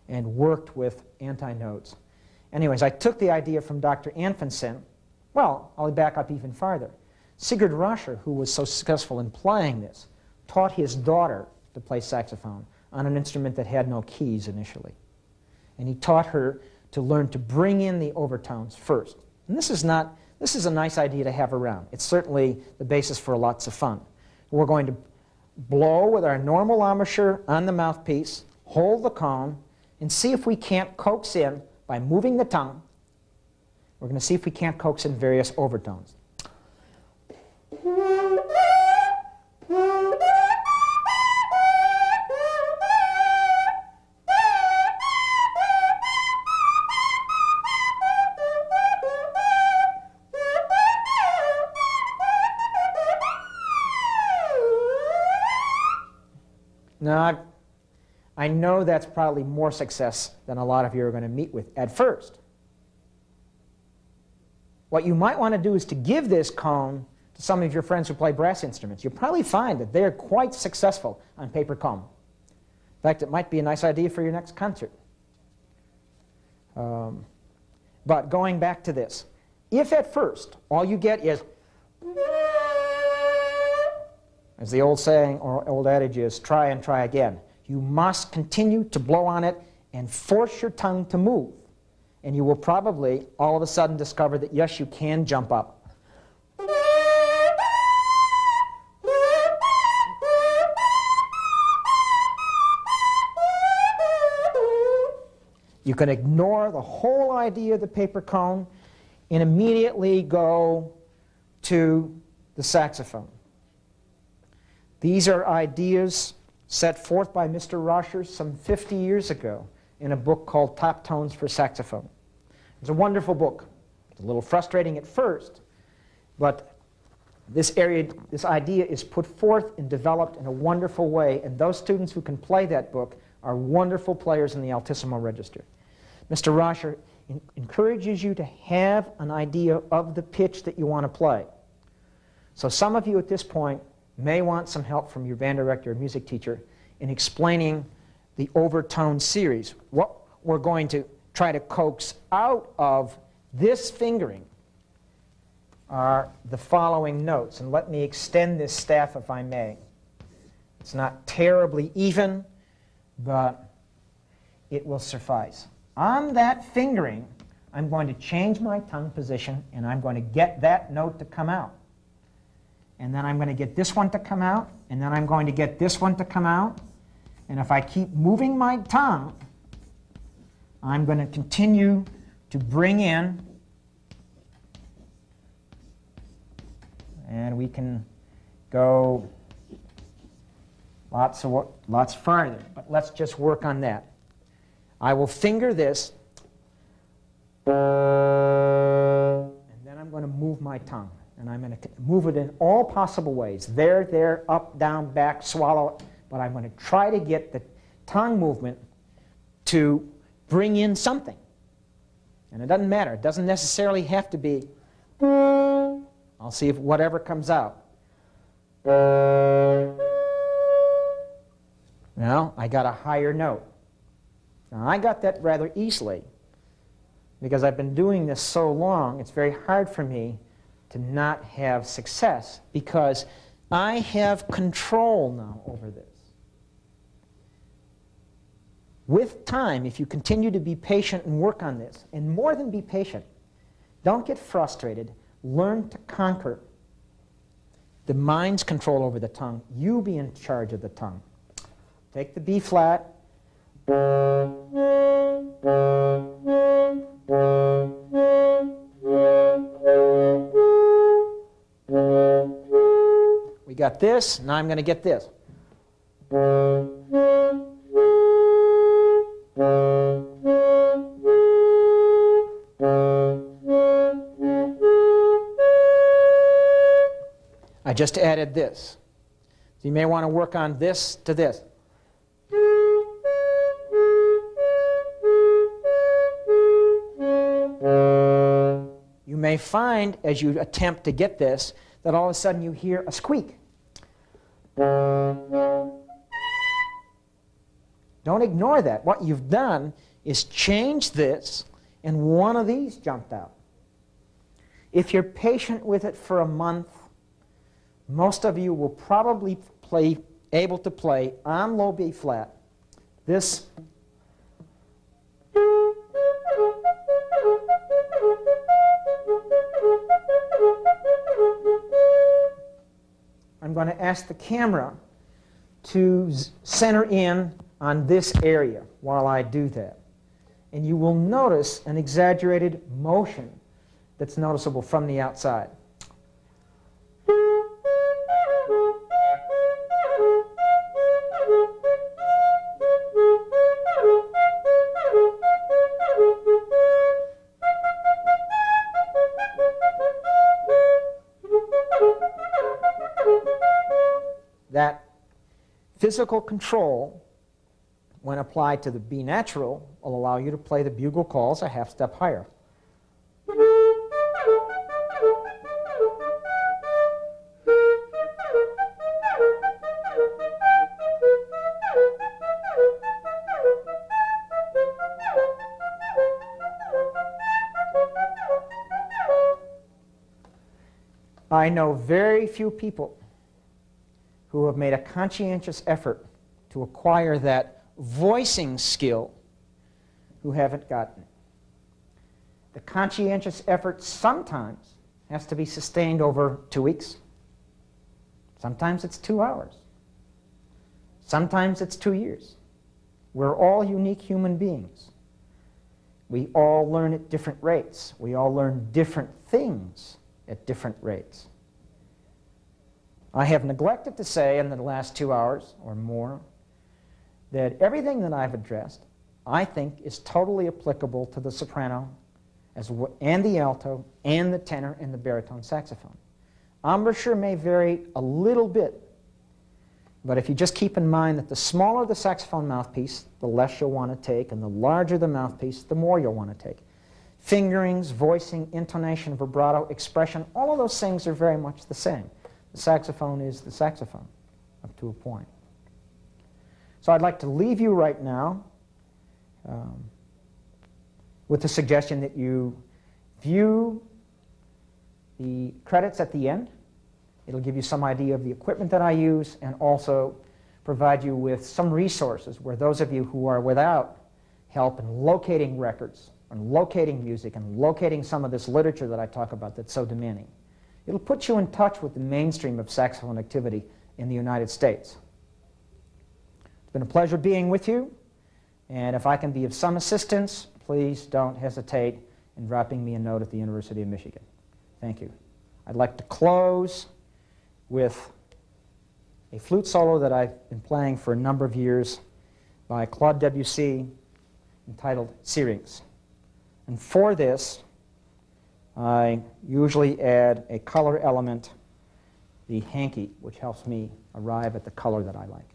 and worked with anti-notes. Anyways, I took the idea from Dr. Anfinsen. Well, I'll back up even farther. Sigurd Rascher, who was so successful in playing this, taught his daughter to play saxophone on an instrument that had no keys initially. And he taught her to learn to bring in the overtones first. And this is a nice idea to have around. It's certainly the basis for lots of fun. We're going to blow with our normal embouchure on the mouthpiece, hold the cone, and see if we can't coax in, by moving the tongue, we're going to see if we can't coax in various overtones. Now, I know that's probably more success than a lot of you are going to meet with at first. What you might want to do is to give this cone to some of your friends who play brass instruments. You'll probably find that they're quite successful on paper cone. In fact, it might be a nice idea for your next concert. But going back to this, if at first all you get is, as the old saying or old adage is, try and try again, you must continue to blow on it and force your tongue to move. And you will probably all of a sudden discover that, yes, you can jump up. You can ignore the whole idea of the paper cone and immediately go to the saxophone. These are ideas set forth by Mr. Rogers some 50 years ago in a book called Top Tones for Saxophone. It's a wonderful book. It's a little frustrating at first, but this idea is put forth and developed in a wonderful way, and those students who can play that book are wonderful players in the altissimo register. Mr. Rogers encourages you to have an idea of the pitch that you want to play. So some of you at this point may want some help from your band director or music teacher in explaining the overtone series. What we're going to try to coax out of this fingering are the following notes. And let me extend this staff if I may. It's not terribly even, but it will suffice. On that fingering, I'm going to change my tongue position, and I'm going to get that note to come out. And then I'm going to get this one to come out, and then I'm going to get this one to come out. And if I keep moving my tongue, I'm going to continue to bring in, and we can go lots farther, but let's just work on that. I will finger this, and then I'm going to move my tongue. And I'm going to move it in all possible ways. There, up, down, back, swallow. But I'm going to try to get the tongue movement to bring in something. And it doesn't matter. It doesn't necessarily have to be. I'll see if whatever comes out. Now, I got a higher note. Now, I got that rather easily. Because I've been doing this so long, it's very hard for me to not have success, because I have control now over this. With time, if you continue to be patient and work on this, and more than be patient, don't get frustrated, learn to conquer the mind's control over the tongue. You be in charge of the tongue. Take the B flat. We got this, now I'm going to get this. I just added this. So you may want to work on this to this. You may find, as you attempt to get this, that all of a sudden you hear a squeak. Don't ignore that. What you've done is change this, and one of these jumped out. If you're patient with it for a month, most of you will probably play able to play on low B flat this I'm going to ask the camera to center in on this area while I do that. And you will notice an exaggerated motion that's noticeable from the outside. That physical control, when applied to the B natural, will allow you to play the bugle calls a half step higher. I know very few people who have made a conscientious effort to acquire that voicing skill who haven't gotten it. The conscientious effort sometimes has to be sustained over 2 weeks. Sometimes it's 2 hours. Sometimes it's 2 years. We're all unique human beings. We all learn at different rates. We all learn different things at different rates. I have neglected to say in the last 2 hours or more that everything that I've addressed, I think, is totally applicable to the soprano and the alto and the tenor and the baritone saxophone. Embouchure may vary a little bit, but if you just keep in mind that the smaller the saxophone mouthpiece, the less you'll want to take, and the larger the mouthpiece, the more you'll want to take. Fingerings, voicing, intonation, vibrato, expression, all of those things are very much the same. The saxophone is the saxophone, up to a point. So I'd like to leave you right now with the suggestion that you view the credits at the end. It'll give you some idea of the equipment that I use and also provide you with some resources where those of you who are without help in locating records and locating music and locating some of this literature that I talk about that's so demanding. It'll put you in touch with the mainstream of saxophone activity in the United States. It's been a pleasure being with you, and if I can be of some assistance, please don't hesitate in dropping me a note at the University of Michigan. Thank you. I'd like to close with a flute solo that I've been playing for a number of years by Claude Debussy entitled Syrinx. And for this, I usually add a color element, the hanky, which helps me arrive at the color that I like.